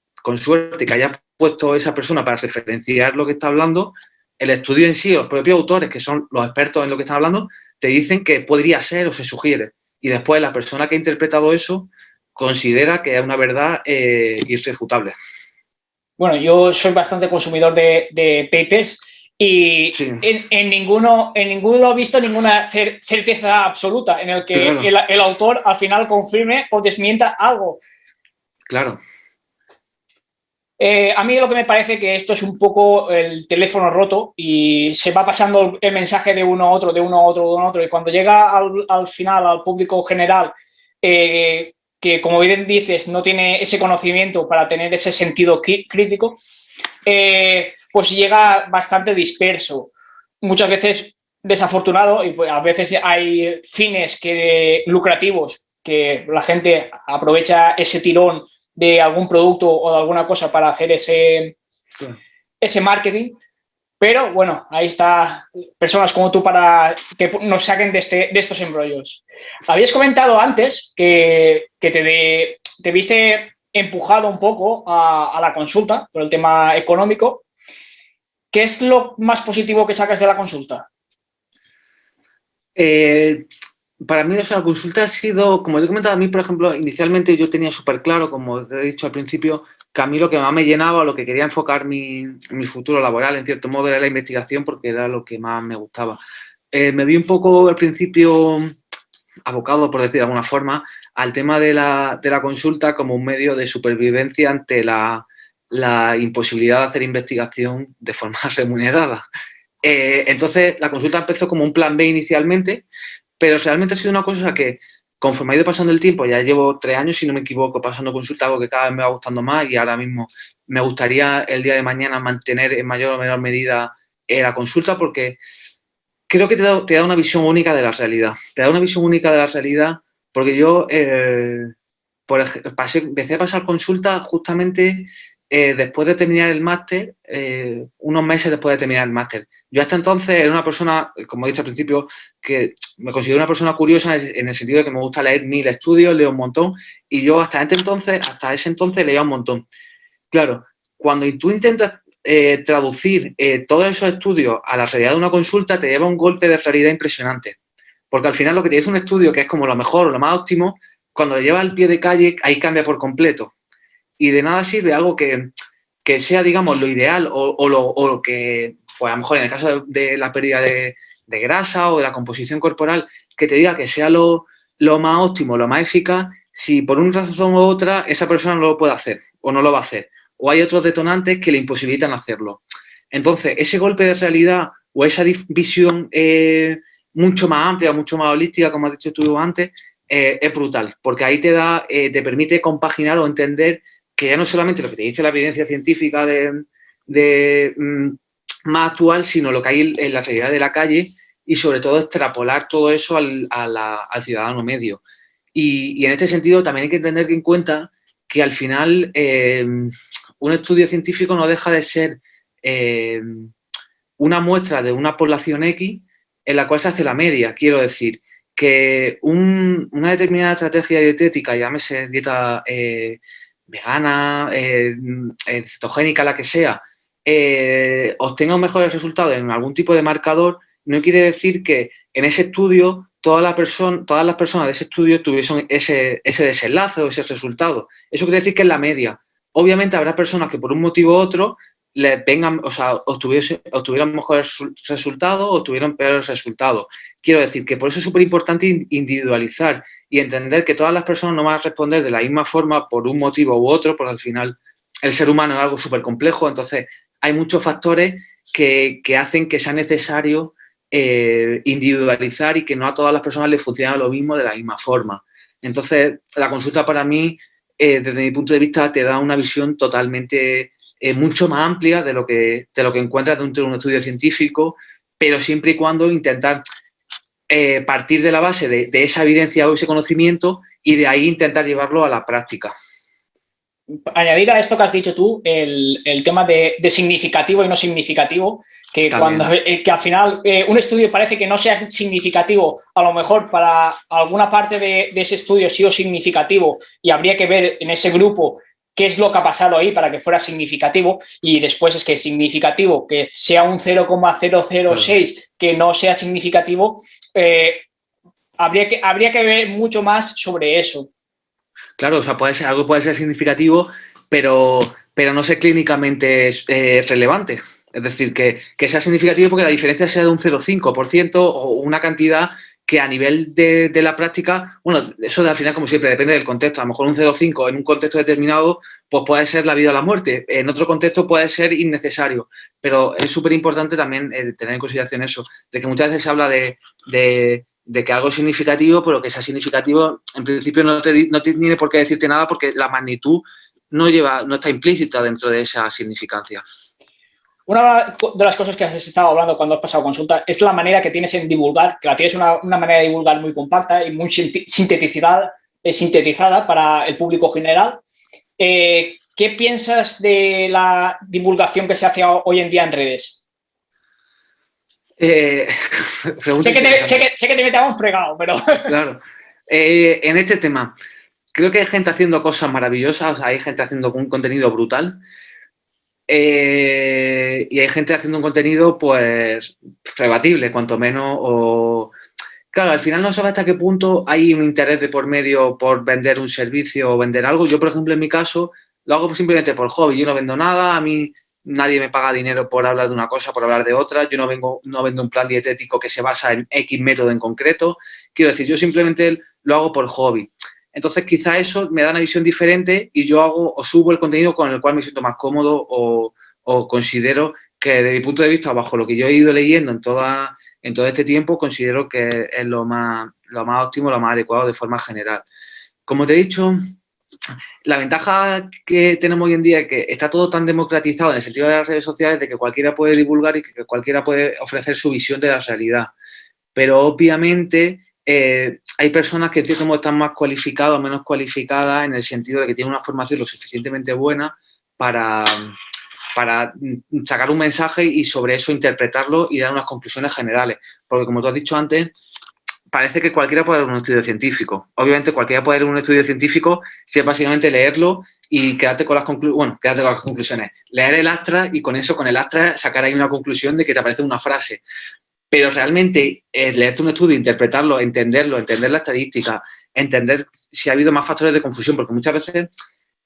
que haya puesto esa persona para referenciar lo que está hablando, el estudio en sí, los propios autores, que son los expertos en lo que están hablando, te dicen que podría ser o se sugiere. Y después la persona que ha interpretado eso considera que es una verdad irrefutable. Bueno, yo soy bastante consumidor de papers y sí. en ninguno he visto ninguna certeza absoluta en el que claro. el autor al final confirme o desmienta algo. Claro. A mí lo que me parece que esto es un poco el teléfono roto y se va pasando el mensaje de uno a otro, de uno a otro, de uno a otro. Y cuando llega al final, al público general, que como bien dices, no tiene ese conocimiento para tener ese sentido crítico, pues llega bastante disperso. Muchas veces desafortunado y pues a veces hay fines lucrativos que la gente aprovecha ese tirón de algún producto o de alguna cosa para hacer ese marketing. Pero bueno, ahí está personas como tú para que nos saquen de estos embrollos. Habías comentado antes que te viste empujado un poco a la consulta por el tema económico. ¿Qué es lo más positivo que sacas de la consulta? Para mí, la consulta ha sido, como te he comentado, a mí, por ejemplo, inicialmente yo tenía súper claro, como te he dicho al principio, que a mí lo que más me llenaba, lo que quería enfocar mi futuro laboral, en cierto modo, era la investigación, porque era lo que más me gustaba. Me vi un poco al principio abocado, por decir de alguna forma, al tema de la consulta como un medio de supervivencia ante la imposibilidad de hacer investigación de forma remunerada. Entonces, la consulta empezó como un plan B inicialmente, pero realmente ha sido una cosa que, conforme ha ido pasando el tiempo, ya llevo 3 años, si no me equivoco, pasando consulta, algo que cada vez me va gustando más y ahora mismo me gustaría el día de mañana mantener en mayor o menor medida la consulta porque creo que te da una visión única de la realidad. Te da una visión única de la realidad porque yo empecé a pasar consulta justamente después de terminar el máster, unos meses después de terminar el máster. Yo hasta entonces era una persona, como he dicho al principio, que me considero una persona curiosa en el sentido de que me gusta leer 1000 estudios, leo un montón, y yo hasta ese entonces leía un montón. Claro, cuando tú intentas traducir todos esos estudios a la realidad de una consulta, te lleva un golpe de realidad impresionante. Porque al final lo que te dice un estudio, que es como lo mejor o lo más óptimo, cuando lo lleva al pie de calle, ahí cambia por completo. Y de nada sirve algo que sea, digamos, lo ideal o lo que, pues a lo mejor en el caso de la pérdida de grasa o de la composición corporal, que te diga que sea lo más óptimo, lo más eficaz, si por una razón u otra esa persona no lo puede hacer o no lo va a hacer. O hay otros detonantes que le imposibilitan hacerlo. Entonces, ese golpe de realidad o esa visión mucho más amplia, mucho más holística, como has dicho tú antes, es brutal, porque ahí te permite compaginar o entender que ya no solamente lo que te dice la evidencia científica más actual, sino lo que hay en la realidad de la calle y sobre todo extrapolar todo eso al ciudadano medio. Y en este sentido también hay que tener en cuenta que al final un estudio científico no deja de ser una muestra de una población X en la cual se hace la media. Quiero decir que una determinada estrategia dietética, llámese dieta vegana, cetogénica, la que sea, obtenga mejores resultados en algún tipo de marcador, no quiere decir que en ese estudio todas las personas de ese estudio tuviesen ese desenlace o ese resultado. Eso quiere decir que es la media. Obviamente habrá personas que por un motivo u otro les vengan, o sea, obtuvieron mejores resultados o obtuvieron peores resultados. Quiero decir que por eso es súper importante individualizar y entender que todas las personas no van a responder de la misma forma por un motivo u otro, porque al final el ser humano es algo súper complejo, entonces hay muchos factores que hacen que sea necesario individualizar y que no a todas las personas les funciona lo mismo de la misma forma. Entonces, la consulta para mí, desde mi punto de vista, te da una visión totalmente mucho más amplia de lo que encuentras dentro de un estudio científico, pero siempre y cuando intentar partir de la base de esa evidencia o ese conocimiento y de ahí intentar llevarlo a la práctica. Añadir a esto que has dicho tú, el tema de significativo y no significativo, que, que al final un estudio parece que no sea significativo, a lo mejor para alguna parte de ese estudio sí o significativo, y habría que ver en ese grupo qué es lo que ha pasado ahí para que fuera significativo, y después es que significativo, que sea un 0,006, que no sea significativo, habría que ver mucho más sobre eso. Claro, o sea, algo puede ser significativo, pero no ser clínicamente relevante. Es decir, que sea significativo porque la diferencia sea de un 0,5% o una cantidad que a nivel de la práctica, bueno, eso al final, como siempre, depende del contexto. A lo mejor un 0,5 en un contexto determinado, pues puede ser la vida o la muerte. En otro contexto puede ser innecesario. Pero es súper importante también tener en consideración eso, de que muchas veces se habla de que algo es significativo, pero que sea significativo, en principio no tiene por qué decirte nada porque la magnitud no está implícita dentro de esa significancia. Una de las cosas que has estado hablando cuando has pasado consulta es la manera que tienes en divulgar, que la tienes una manera de divulgar muy compacta y muy sintetizada para el público general. ¿Qué piensas de la divulgación que se hace hoy en día en redes? Sé que te metaba un fregado, pero... Claro. En este tema, creo que hay gente haciendo cosas maravillosas, o sea, hay gente haciendo un contenido brutal, y hay gente haciendo un contenido, pues, rebatible, cuanto menos, o... Claro, al final no sabes hasta qué punto hay un interés de por medio por vender un servicio o vender algo. Yo, por ejemplo, en mi caso, lo hago simplemente por hobby. Yo no vendo nada, a mí nadie me paga dinero por hablar de una cosa, por hablar de otra. Yo no vendo un plan dietético que se basa en X método en concreto. Quiero decir, yo simplemente lo hago por hobby. Entonces, quizá eso me da una visión diferente y yo hago o subo el contenido con el cual me siento más cómodo o considero que, desde mi punto de vista, bajo lo que yo he ido leyendo en todo este tiempo, considero que es lo más óptimo, lo más adecuado de forma general. Como te he dicho, la ventaja que tenemos hoy en día es que está todo tan democratizado en el sentido de las redes sociales de que cualquiera puede divulgar y que cualquiera puede ofrecer su visión de la realidad. Pero obviamente hay personas que en cierto modo están más cualificadas o menos cualificadas en el sentido de que tienen una formación lo suficientemente buena para sacar un mensaje y sobre eso interpretarlo y dar unas conclusiones generales. Porque, como tú has dicho antes, parece que cualquiera puede dar un estudio científico. Obviamente, cualquiera puede dar un estudio científico si es básicamente leerlo y quedarte con las conclusiones. Leer el Astra y con eso, con el Astra, sacar ahí una conclusión de que te aparece una frase. Pero realmente, leerte un estudio, interpretarlo, entender la estadística, entender si ha habido más factores de confusión, porque muchas veces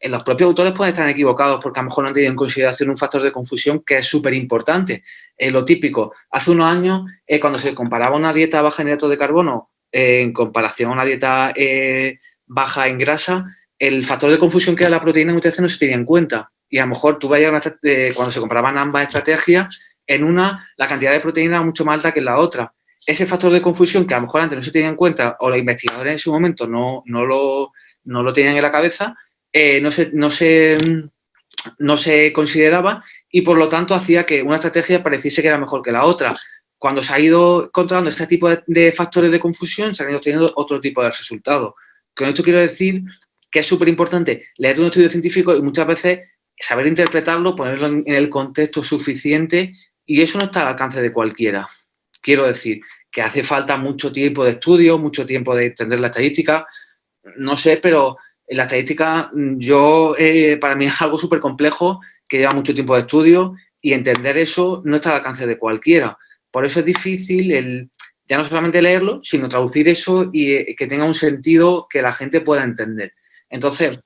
los propios autores pueden estar equivocados porque a lo mejor no han tenido en consideración un factor de confusión que es súper importante. Lo típico, hace unos años, cuando se comparaba una dieta baja en hidratos de carbono en comparación a una dieta baja en grasa, el factor de confusión que era la proteína muchas veces no se tenía en cuenta. Y a lo mejor tú vayas cuando se comparaban ambas estrategias, en una la cantidad de proteína era mucho más alta que en la otra. Ese factor de confusión que a lo mejor antes no se tenía en cuenta o los investigadores en su momento no lo tenían en la cabeza, no se consideraba y por lo tanto hacía que una estrategia pareciese que era mejor que la otra. Cuando se ha ido controlando este tipo de factores de confusión, se han ido obteniendo otro tipo de resultados. Con esto quiero decir que es súper importante leer un estudio científico y muchas veces saber interpretarlo, ponerlo en el contexto suficiente y eso no está al alcance de cualquiera. Quiero decir que hace falta mucho tiempo de estudio, mucho tiempo de entender la estadística, no sé, pero la estadística, para mí es algo súper complejo que lleva mucho tiempo de estudio y entender eso no está al alcance de cualquiera. Por eso es difícil ya no solamente leerlo, sino traducir eso y que tenga un sentido que la gente pueda entender. Entonces,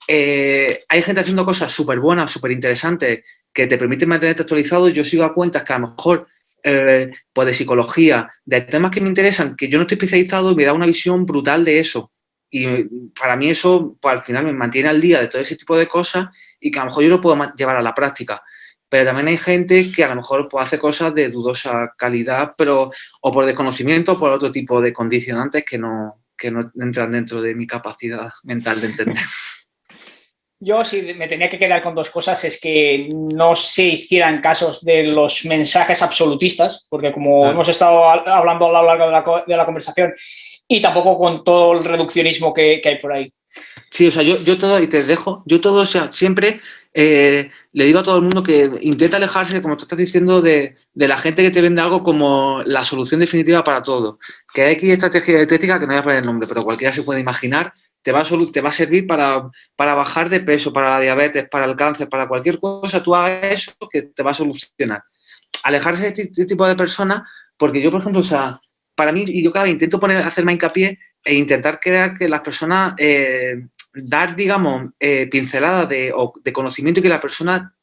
hay gente haciendo cosas súper buenas, súper interesantes, que te permiten mantenerte actualizado. Yo sigo a cuentas que a lo mejor, pues de psicología, de temas que me interesan, que yo no estoy especializado y me da una visión brutal de eso. Y para mí eso, pues al final me mantiene al día de todo ese tipo de cosas y que a lo mejor yo lo puedo llevar a la práctica. Pero también hay gente que a lo mejor pues, hace cosas de dudosa calidad, pero o por desconocimiento o por otro tipo de condicionantes que no entran dentro de mi capacidad mental de entender. Yo, si me tenía que quedar con dos cosas, es que no se hicieran casos de los mensajes absolutistas, porque como hemos estado hablando a lo largo de la conversación, y tampoco con todo el reduccionismo que hay por ahí. Sí, o sea, yo todo, y te dejo, yo todo, o sea, siempre le digo a todo el mundo que intenta alejarse, como tú estás diciendo, de la gente que te vende algo como la solución definitiva para todo. Que hay aquí estrategia dietética, que no voy a poner el nombre, pero cualquiera se puede imaginar, te va a servir para bajar de peso, para la diabetes, para el cáncer, para cualquier cosa, tú hagas eso que te va a solucionar. Alejarse de este tipo de personas, porque yo, por ejemplo, o sea, para mí, y yo cada vez intento hacer más hincapié e intentar crear que las personas, dar, digamos, pinceladas de conocimiento y que la persona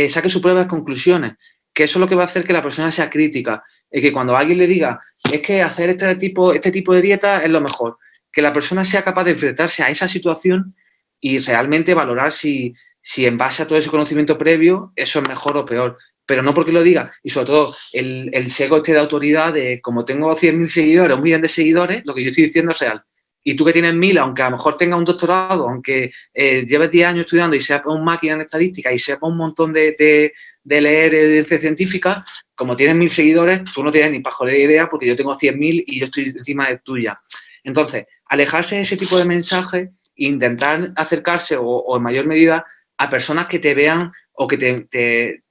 saque sus propias conclusiones, que eso es lo que va a hacer que la persona sea crítica, y que cuando alguien le diga, es que hacer este tipo de dieta es lo mejor, que la persona sea capaz de enfrentarse a esa situación y realmente valorar si en base a todo ese conocimiento previo eso es mejor o peor, pero no porque lo diga. Y sobre todo el sesgo de autoridad de como tengo 100.000 seguidores, 1 millón de seguidores, lo que yo estoy diciendo es real. Y tú que tienes 1.000, aunque a lo mejor tengas un doctorado, aunque lleves 10 años estudiando y sepas un máquina en estadística y sepas un montón de leer evidencia científica, como tienes 1.000 seguidores, tú no tienes ni pajolera idea porque yo tengo 100.000 y yo estoy encima de tuya. Entonces, alejarse de ese tipo de mensajes e intentar acercarse o en mayor medida a personas que te vean o que te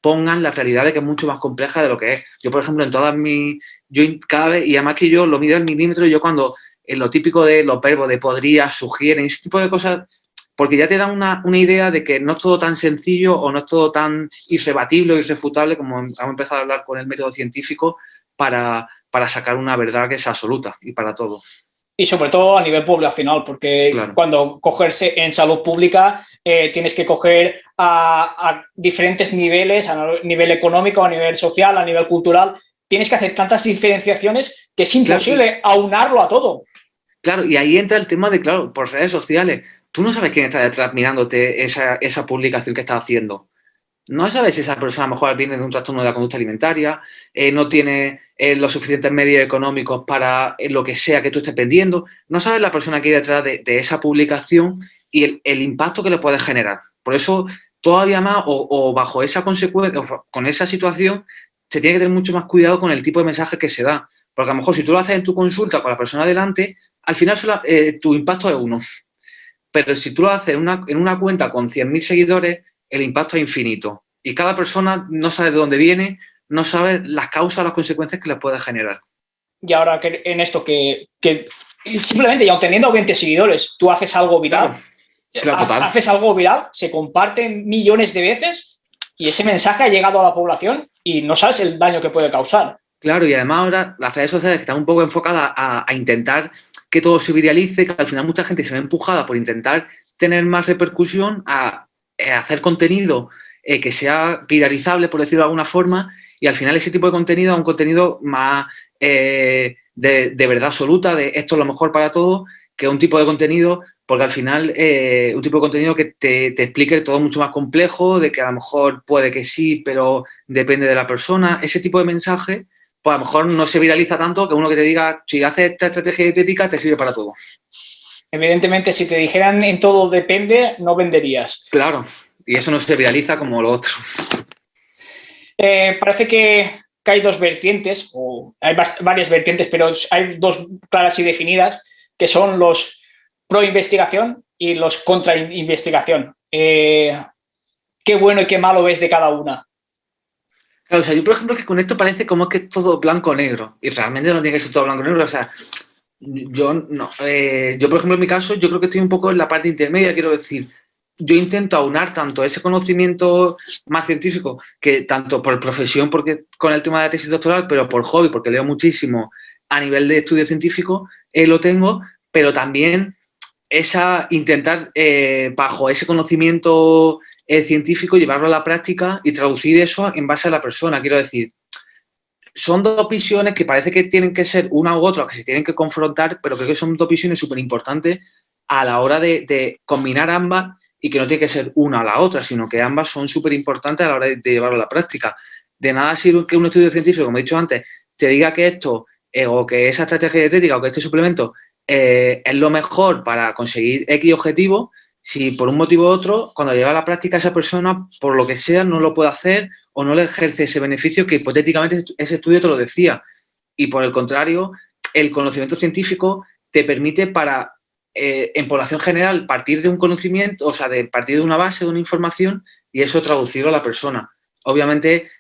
pongan la realidad de que es mucho más compleja de lo que es. Yo, por ejemplo, en todas mis... Yo cada vez, y además que yo lo mido en milímetros, yo cuando en lo típico de los verbos de podría, sugieren, ese tipo de cosas, porque ya te dan una idea de que no es todo tan sencillo o no es todo tan irrebatible o irrefutable como hemos empezado a hablar con el método científico para sacar una verdad que es absoluta y para todo. Y sobre todo a nivel poblacional, porque claro, cuando cogerse en salud pública tienes que coger a diferentes niveles, a nivel económico, a nivel social, a nivel cultural. Tienes que hacer tantas diferenciaciones que es imposible aunarlo a todo. Claro, y ahí entra el tema de, claro, por redes sociales. Tú no sabes quién está detrás mirándote esa publicación que estás haciendo. No sabes si esa persona a lo mejor viene de un trastorno de la conducta alimentaria, no tiene los suficientes medios económicos para lo que sea que tú estés vendiendo. No sabes la persona que hay detrás de esa publicación y el impacto que le puede generar. Por eso, todavía más, o bajo esa consecuencia, o con esa situación, se tiene que tener mucho más cuidado con el tipo de mensaje que se da. Porque a lo mejor si tú lo haces en tu consulta con la persona delante, al final tu impacto es 1. Pero si tú lo haces en una cuenta con 100.000 seguidores, el impacto es infinito. Y cada persona no sabe de dónde viene, no sabe las causas o las consecuencias que le puede generar. Y ahora que en esto que simplemente, y aun teniendo 20 seguidores, tú haces algo viral, haces algo viral, se comparte millones de veces y ese mensaje ha llegado a la población y no sabes el daño que puede causar. Claro, y además ahora las redes sociales están un poco enfocadas a intentar que todo se viralice, que al final mucha gente se ve empujada por intentar tener más repercusión a hacer contenido que sea viralizable, por decirlo de alguna forma, y al final ese tipo de contenido es un contenido más de verdad absoluta, de esto es lo mejor para todos, que un tipo de contenido, porque al final un tipo de contenido que te explique todo mucho más complejo, de que a lo mejor puede que sí, pero depende de la persona, ese tipo de mensaje, pues a lo mejor no se viraliza tanto que uno que te diga, si haces esta estrategia dietética, te sirve para todo. Evidentemente, si te dijeran en todo depende, no venderías. Claro, y eso no se viraliza como lo otro. Parece que hay dos vertientes, o hay varias vertientes, pero hay dos claras y definidas, que son los pro-investigación y los contra-investigación. ¿Qué bueno y qué malo ves de cada una? Claro, o sea, yo, por ejemplo, que con esto parece como que es todo blanco o negro, y realmente no tiene que ser todo blanco o negro, o sea, Yo no. Yo, por ejemplo, en mi caso, yo creo que estoy un poco en la parte intermedia, quiero decir. Yo intento aunar tanto ese conocimiento más científico, que tanto por profesión, porque con el tema de la tesis doctoral, pero por hobby, porque leo muchísimo a nivel de estudio científico, lo tengo, pero también intentar, bajo ese conocimiento científico, llevarlo a la práctica y traducir eso en base a la persona. Quiero decir, son dos visiones que parece que tienen que ser una u otra, que se tienen que confrontar, pero creo que son dos visiones súper importantes a la hora de combinar ambas y que no tiene que ser una a la otra, sino que ambas son súper importantes a la hora de llevarlo a la práctica. De nada sirve que un estudio científico, como he dicho antes, te diga que esto o que esa estrategia dietética o que este suplemento es lo mejor para conseguir X objetivo, si por un motivo u otro, cuando lleva a la práctica esa persona, por lo que sea, no lo puede hacer o no le ejerce ese beneficio que hipotéticamente ese estudio te lo decía. Y por el contrario, el conocimiento científico te permite para, en población general, partir de un conocimiento, o sea, de partir de una base, de una información, y eso traducirlo a la persona. Obviamente,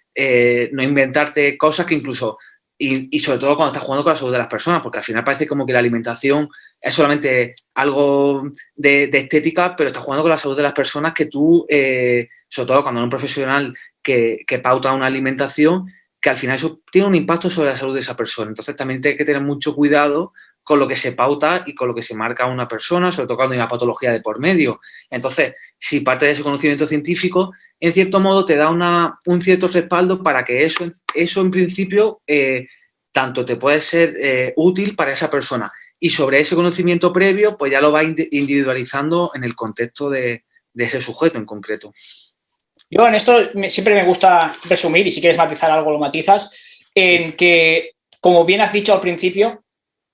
no inventarte cosas que incluso, y sobre todo cuando estás jugando con la salud de las personas, porque al final parece como que la alimentación es solamente algo de estética, pero estás jugando con la salud de las personas que tú, sobre todo cuando eres un profesional que pauta una alimentación, que al final eso tiene un impacto sobre la salud de esa persona. Entonces también hay que tener mucho cuidado con lo que se pauta y con lo que se marca a una persona, sobre todo cuando hay una patología de por medio. Entonces, si parte de ese conocimiento científico, en cierto modo te da un cierto respaldo para que eso en principio, tanto te puede ser útil para esa persona. Y sobre ese conocimiento previo, pues ya lo va individualizando en el contexto de ese sujeto en concreto. Yo en esto siempre me gusta resumir, y si quieres matizar algo lo matizas, en que, como bien has dicho al principio,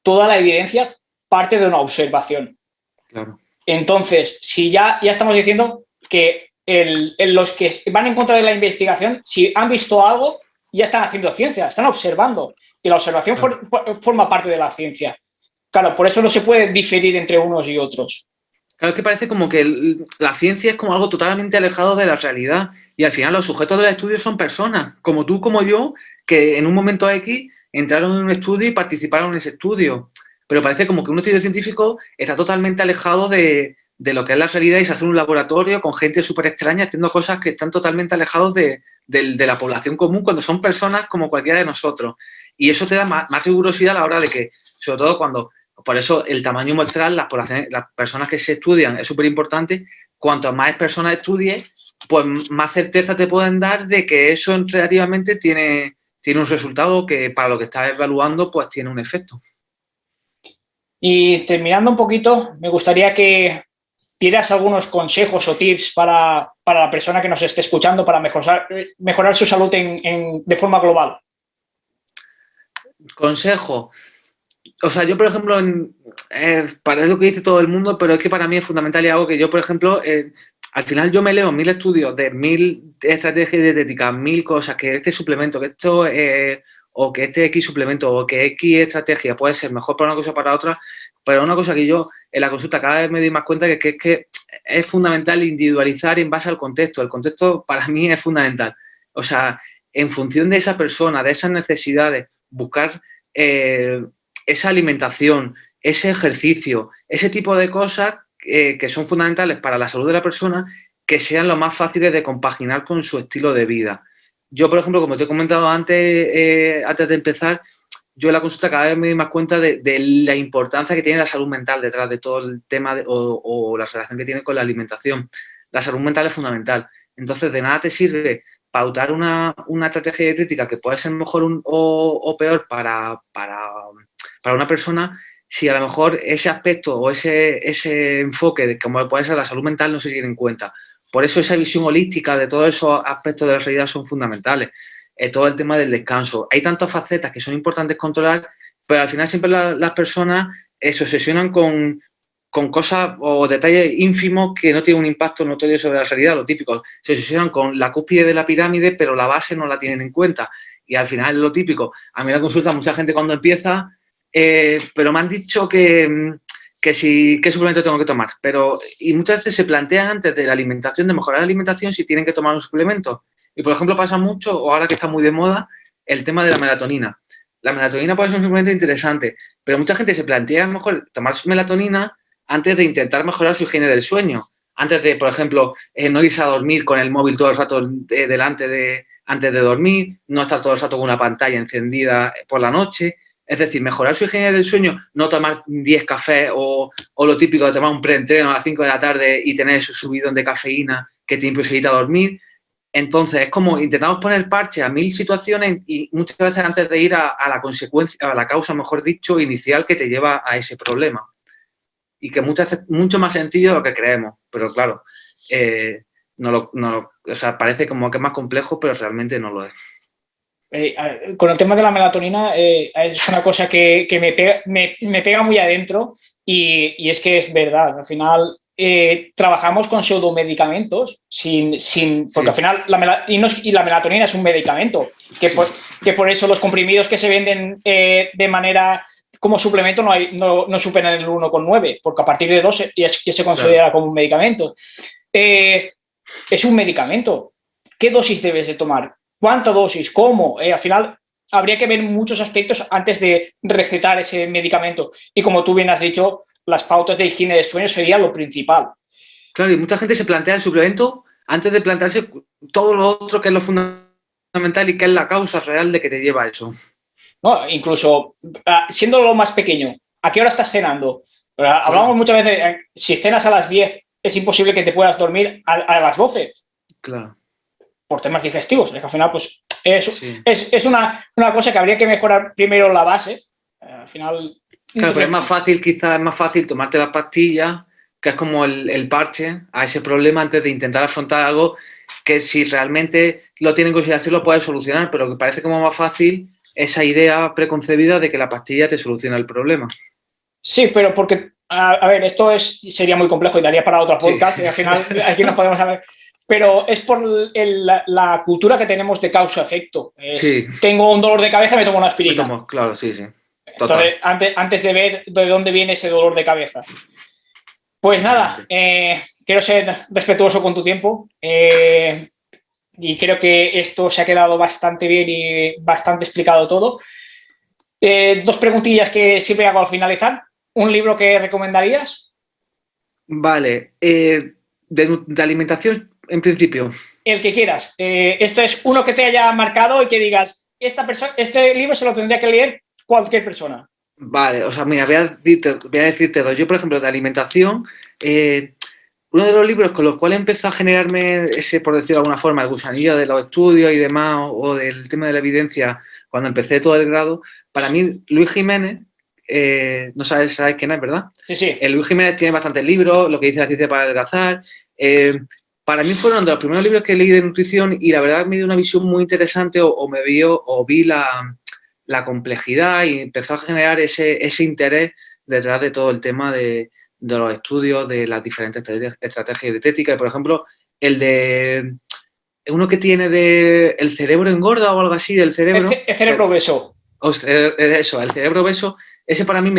toda la evidencia parte de una observación. Claro. Entonces, si ya estamos diciendo que los que van en contra de la investigación, si han visto algo, ya están haciendo ciencia, están observando. Y la observación forma parte de la ciencia. Claro, por eso no se puede diferir entre unos y otros. Claro, es que parece como que la ciencia es como algo totalmente alejado de la realidad y al final los sujetos del estudio son personas, como tú, como yo, que en un momento X entraron en un estudio y participaron en ese estudio. Pero parece como que un estudio científico está totalmente alejado de lo que es la realidad y se hace un laboratorio con gente súper extraña haciendo cosas que están totalmente alejados de la población común cuando son personas como cualquiera de nosotros. Y eso te da más rigurosidad a la hora de que, sobre todo cuando por eso el tamaño muestral, las personas que se estudian es súper importante. Cuanto más personas estudies, pues más certeza te pueden dar de que eso relativamente tiene un resultado que para lo que estás evaluando, pues tiene un efecto. Y terminando un poquito, me gustaría que dieras algunos consejos o tips para la persona que nos esté escuchando para mejorar su salud de forma global. Consejo. O sea, yo, por ejemplo, para lo que dice todo el mundo, pero es que para mí es fundamental y algo que yo, por ejemplo, al final yo me leo 1000 estudios de 1000 estrategias dietéticas, 1000 cosas, que este suplemento, que esto, o que este X suplemento, o que X estrategia puede ser mejor para una cosa o para otra, pero una cosa que yo en la consulta cada vez me doy más cuenta que es que es fundamental individualizar en base al contexto. El contexto para mí es fundamental. O sea, en función de esa persona, de esas necesidades, buscar esa alimentación, ese ejercicio, ese tipo de cosas que son fundamentales para la salud de la persona, que sean lo más fáciles de compaginar con su estilo de vida. Yo, por ejemplo, como te he comentado antes de empezar, yo en la consulta cada vez me doy más cuenta de la importancia que tiene la salud mental detrás de todo el tema o la relación que tiene con la alimentación. La salud mental es fundamental. Entonces, de nada te sirve pautar una estrategia dietética que puede ser mejor o peor para una persona si a lo mejor ese aspecto o ese enfoque de cómo puede ser la salud mental no se tiene en cuenta. Por eso esa visión holística de todos esos aspectos de la realidad son fundamentales. Todo el tema del descanso. Hay tantas facetas que son importantes controlar, pero al final siempre las personas se obsesionan con cosas o detalles ínfimos que no tienen un impacto notorio sobre la realidad, lo típico. Se obsesionan con la cúspide de la pirámide, pero la base no la tienen en cuenta. Y al final es lo típico. A mí la consulta mucha gente cuando empieza, pero me han dicho que si, qué suplemento tengo que tomar. Y muchas veces se plantean antes de la alimentación, de mejorar la alimentación, si tienen que tomar un suplemento. Y, por ejemplo, pasa mucho, o ahora que está muy de moda, el tema de la melatonina. la melatonina puede ser un suplemento interesante, pero mucha gente se plantea a lo mejor tomar su melatonina antes de intentar mejorar su higiene del sueño. Antes de, por ejemplo, no irse a dormir con el móvil todo el rato antes de dormir, no estar todo el rato con una pantalla encendida por la noche. Es decir, mejorar su higiene del sueño, no tomar 10 cafés o lo típico de tomar un preentreno a las 5 de la tarde y tener su subidón de cafeína que te imposibilita dormir. Entonces, es como intentamos poner parche a 1000 situaciones y muchas veces antes de ir a la consecuencia, a la causa, mejor dicho, inicial que te lleva a ese problema. Y que muchas veces es mucho más sencillo de lo que creemos, pero claro, o sea, parece como que es más complejo, pero realmente no lo es. Con el tema de la melatonina, es una cosa que me pega muy adentro y es que es verdad. Al final trabajamos con pseudomedicamentos porque al final la melatonina es un medicamento, que por eso los comprimidos que se venden de manera como suplemento no superan el 1,9, porque a partir de 2 ya se considera como un medicamento. Es un medicamento. ¿Qué dosis debes de tomar? ¿Cuánta dosis? ¿Cómo? Al final habría que ver muchos aspectos antes de recetar ese medicamento. Y como tú bien has dicho, las pautas de higiene de sueño sería lo principal. Claro, y mucha gente se plantea el suplemento antes de plantearse todo lo otro que es lo fundamental y que es la causa real de que te lleva a eso. ¿No? Incluso siendo lo más pequeño, ¿a qué hora estás cenando? Hablamos muchas veces de si cenas a las 10, es imposible que te puedas dormir a las 12. Claro. Por temas digestivos. Es que al final, pues, es una cosa que habría que mejorar primero la base. Al final. Claro, pero es más fácil, quizás es más fácil tomarte las pastillas, que es como el parche a ese problema antes de intentar afrontar algo que si realmente lo tienen en consideración lo puedes solucionar, pero que parece como más fácil esa idea preconcebida de que la pastilla te soluciona el problema. Sí, pero porque, a ver, sería muy complejo y daría para otro podcast, y al final aquí no podemos saber. Pero es por la cultura que tenemos de causa-efecto. Sí. Tengo un dolor de cabeza, me tomo una aspirina. Claro, sí. Total. Entonces, antes de ver de dónde viene ese dolor de cabeza. Pues nada, quiero ser respetuoso con tu tiempo y creo que esto se ha quedado bastante bien y bastante explicado todo. 2 preguntillas que siempre hago al finalizar. ¿Un libro que recomendarías? Vale. De alimentación, en principio. El que quieras. Esto es uno que te haya marcado y que digas, este libro se lo tendría que leer cualquier persona. Vale, o sea, mira, voy a decirte dos. Yo, por ejemplo, de alimentación, uno de los libros con los cuales empezó a generarme ese, por decirlo de alguna forma, el gusanillo de los estudios y demás, o del tema de la evidencia, cuando empecé todo el grado, para mí, Luis Jiménez, no sabes quién es, ¿verdad? Sí. Luis Jiménez tiene bastantes libros, lo que dice la ciencia para adelgazar. Para mí fueron de los primeros libros que leí de nutrición y la verdad me dio una visión muy interesante o vi la complejidad y empezó a generar ese interés detrás de todo el tema de los estudios, de las diferentes estrategias dietéticas. Y, por ejemplo, el de uno que tiene de el cerebro engorda o algo así del cerebro. El cerebro obeso. Eso, el cerebro obeso, ese para mí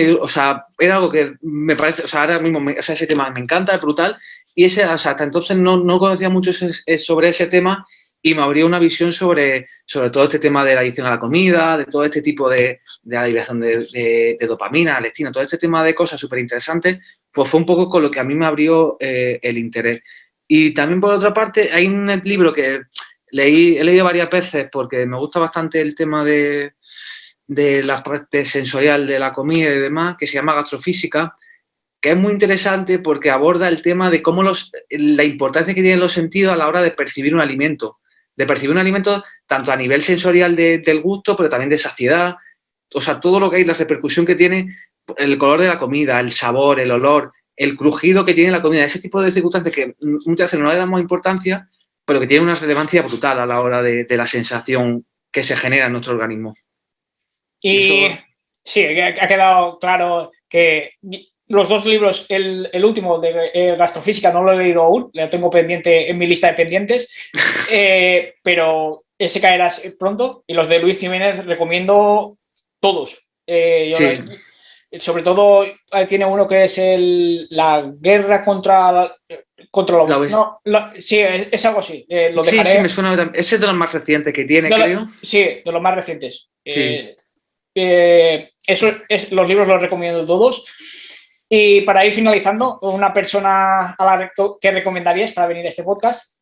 era algo que me parece, ahora mismo, ese tema me encanta, es brutal, y hasta entonces no conocía mucho sobre ese tema y me abrió una visión sobre todo este tema de la adicción a la comida, de todo este tipo de la liberación de dopamina, leptina, todo este tema de cosas súper interesantes, pues fue un poco con lo que a mí me abrió el interés. Y también, por otra parte, hay un libro que he leído varias veces porque me gusta bastante el tema de la parte sensorial de la comida y demás, que se llama Gastrofísica, que es muy interesante porque aborda el tema de cómo la importancia que tienen los sentidos a la hora de percibir un alimento. De percibir un alimento tanto a nivel sensorial del gusto, pero también de saciedad. O sea, todo lo que hay, la repercusión que tiene el color de la comida, el sabor, el olor, el crujido que tiene la comida, ese tipo de circunstancias que muchas veces no le damos importancia, pero que tienen una relevancia brutal a la hora de la sensación que se genera en nuestro organismo. Y sí, ha quedado claro que los 2 libros, el último de Gastrofísica no lo he leído aún, lo tengo pendiente en mi lista de pendientes, pero ese caerá pronto. Y los de Luis Jiménez recomiendo todos. Sí. Sobre todo tiene uno que es la guerra contra la sí, es algo así. Sí, me suena. Ese es de los más recientes que tiene, creo. Sí, de los más recientes. Sí. Los libros los recomiendo todos. Y para ir finalizando, una persona que recomendarías para venir a este podcast.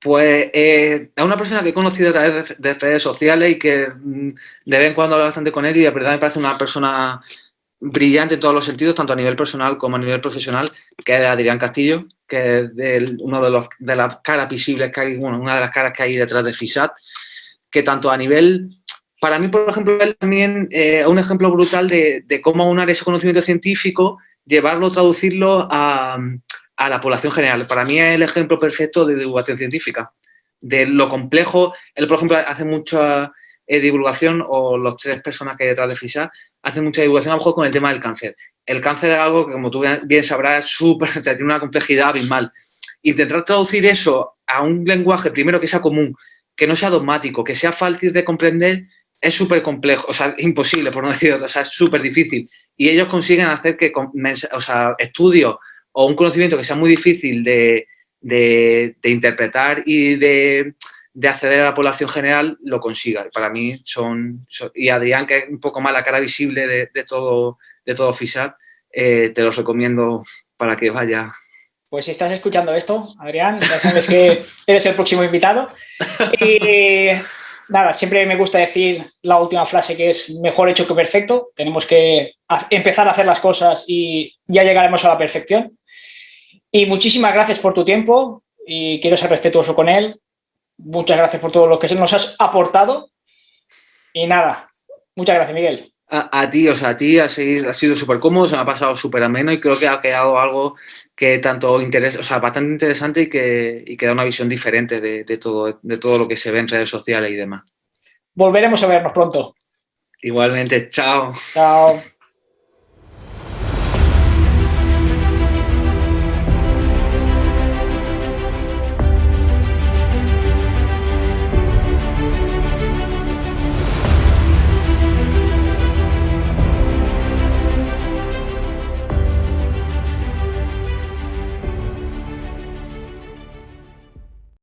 Pues es una persona que he conocido a través de redes sociales y que de vez en cuando hablo bastante con él y de verdad me parece una persona brillante en todos los sentidos, tanto a nivel personal como a nivel profesional, que es Adrián Castillo, que es uno de las caras visibles que hay, bueno, una de las caras que hay detrás de FISAT, que tanto a nivel, para mí, por ejemplo, él también es un ejemplo brutal de cómo aunar ese conocimiento científico, llevarlo, traducirlo a la población general. Para mí es el ejemplo perfecto de divulgación científica, de lo complejo. Él, por ejemplo, hace mucha divulgación, o los 3 personas que hay detrás de FISAT, hacen mucha divulgación a lo mejor con el tema del cáncer. El cáncer es algo que, como tú bien sabrás, es tiene una complejidad abismal. Intentar traducir eso a un lenguaje, primero, que sea común, que no sea dogmático, que sea fácil de comprender, es súper complejo, o sea, imposible, por no decir otra, o sea, es súper difícil. Y ellos consiguen hacer que, o sea, estudios o un conocimiento que sea muy difícil de interpretar y de acceder a la población general, lo consiga. Para mí y Adrián, que es un poco más la cara visible de todo FISAT, te los recomiendo para que vaya. Pues si estás escuchando esto, Adrián, ya sabes que eres el próximo invitado. Y nada, siempre me gusta decir la última frase, que es mejor hecho que perfecto. Tenemos que empezar a hacer las cosas y ya llegaremos a la perfección. Y muchísimas gracias por tu tiempo y quiero ser respetuoso con él. Muchas gracias por todo lo que nos has aportado. Y nada, muchas gracias, Miguel. A ti, o sea, a ti ha sido súper cómodo, se me ha pasado súper ameno y creo que ha quedado algo que tanto interesa, o sea, bastante interesante y que da una visión diferente de todo lo que se ve en redes sociales y demás. Volveremos a vernos pronto. Igualmente, chao. Chao.